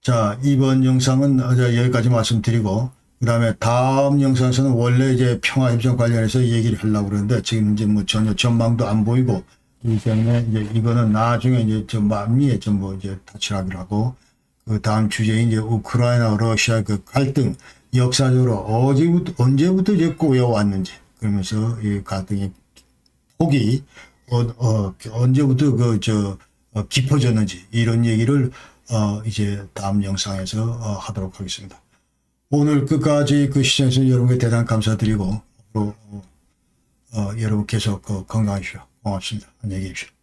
자, 이번 영상은 여기까지 말씀드리고, 그 다음에 다음 영상에서는 원래 이제 평화협정 관련해서 얘기를 하려고 그러는데, 지금 이제 뭐 전혀 전망도 안 보이고, 그렇기 때문에 이제 이거는 나중에 이제 좀 만미에 전부 이제 타치하기로 하고, 그 다음 주제인 이제 우크라이나, 러시아 그 갈등, 역사적으로 언제부터 이제 꼬여왔는지, 그러면서 이 갈등의 폭이, 언제부터 깊어졌는지, 이런 얘기를 이제 다음 영상에서 하도록 하겠습니다. 오늘 끝까지 그 시청해주신 여러분께 대단히 감사드리고, 여러분 계속 건강하십시오. 고맙습니다. 안녕히 계십시오.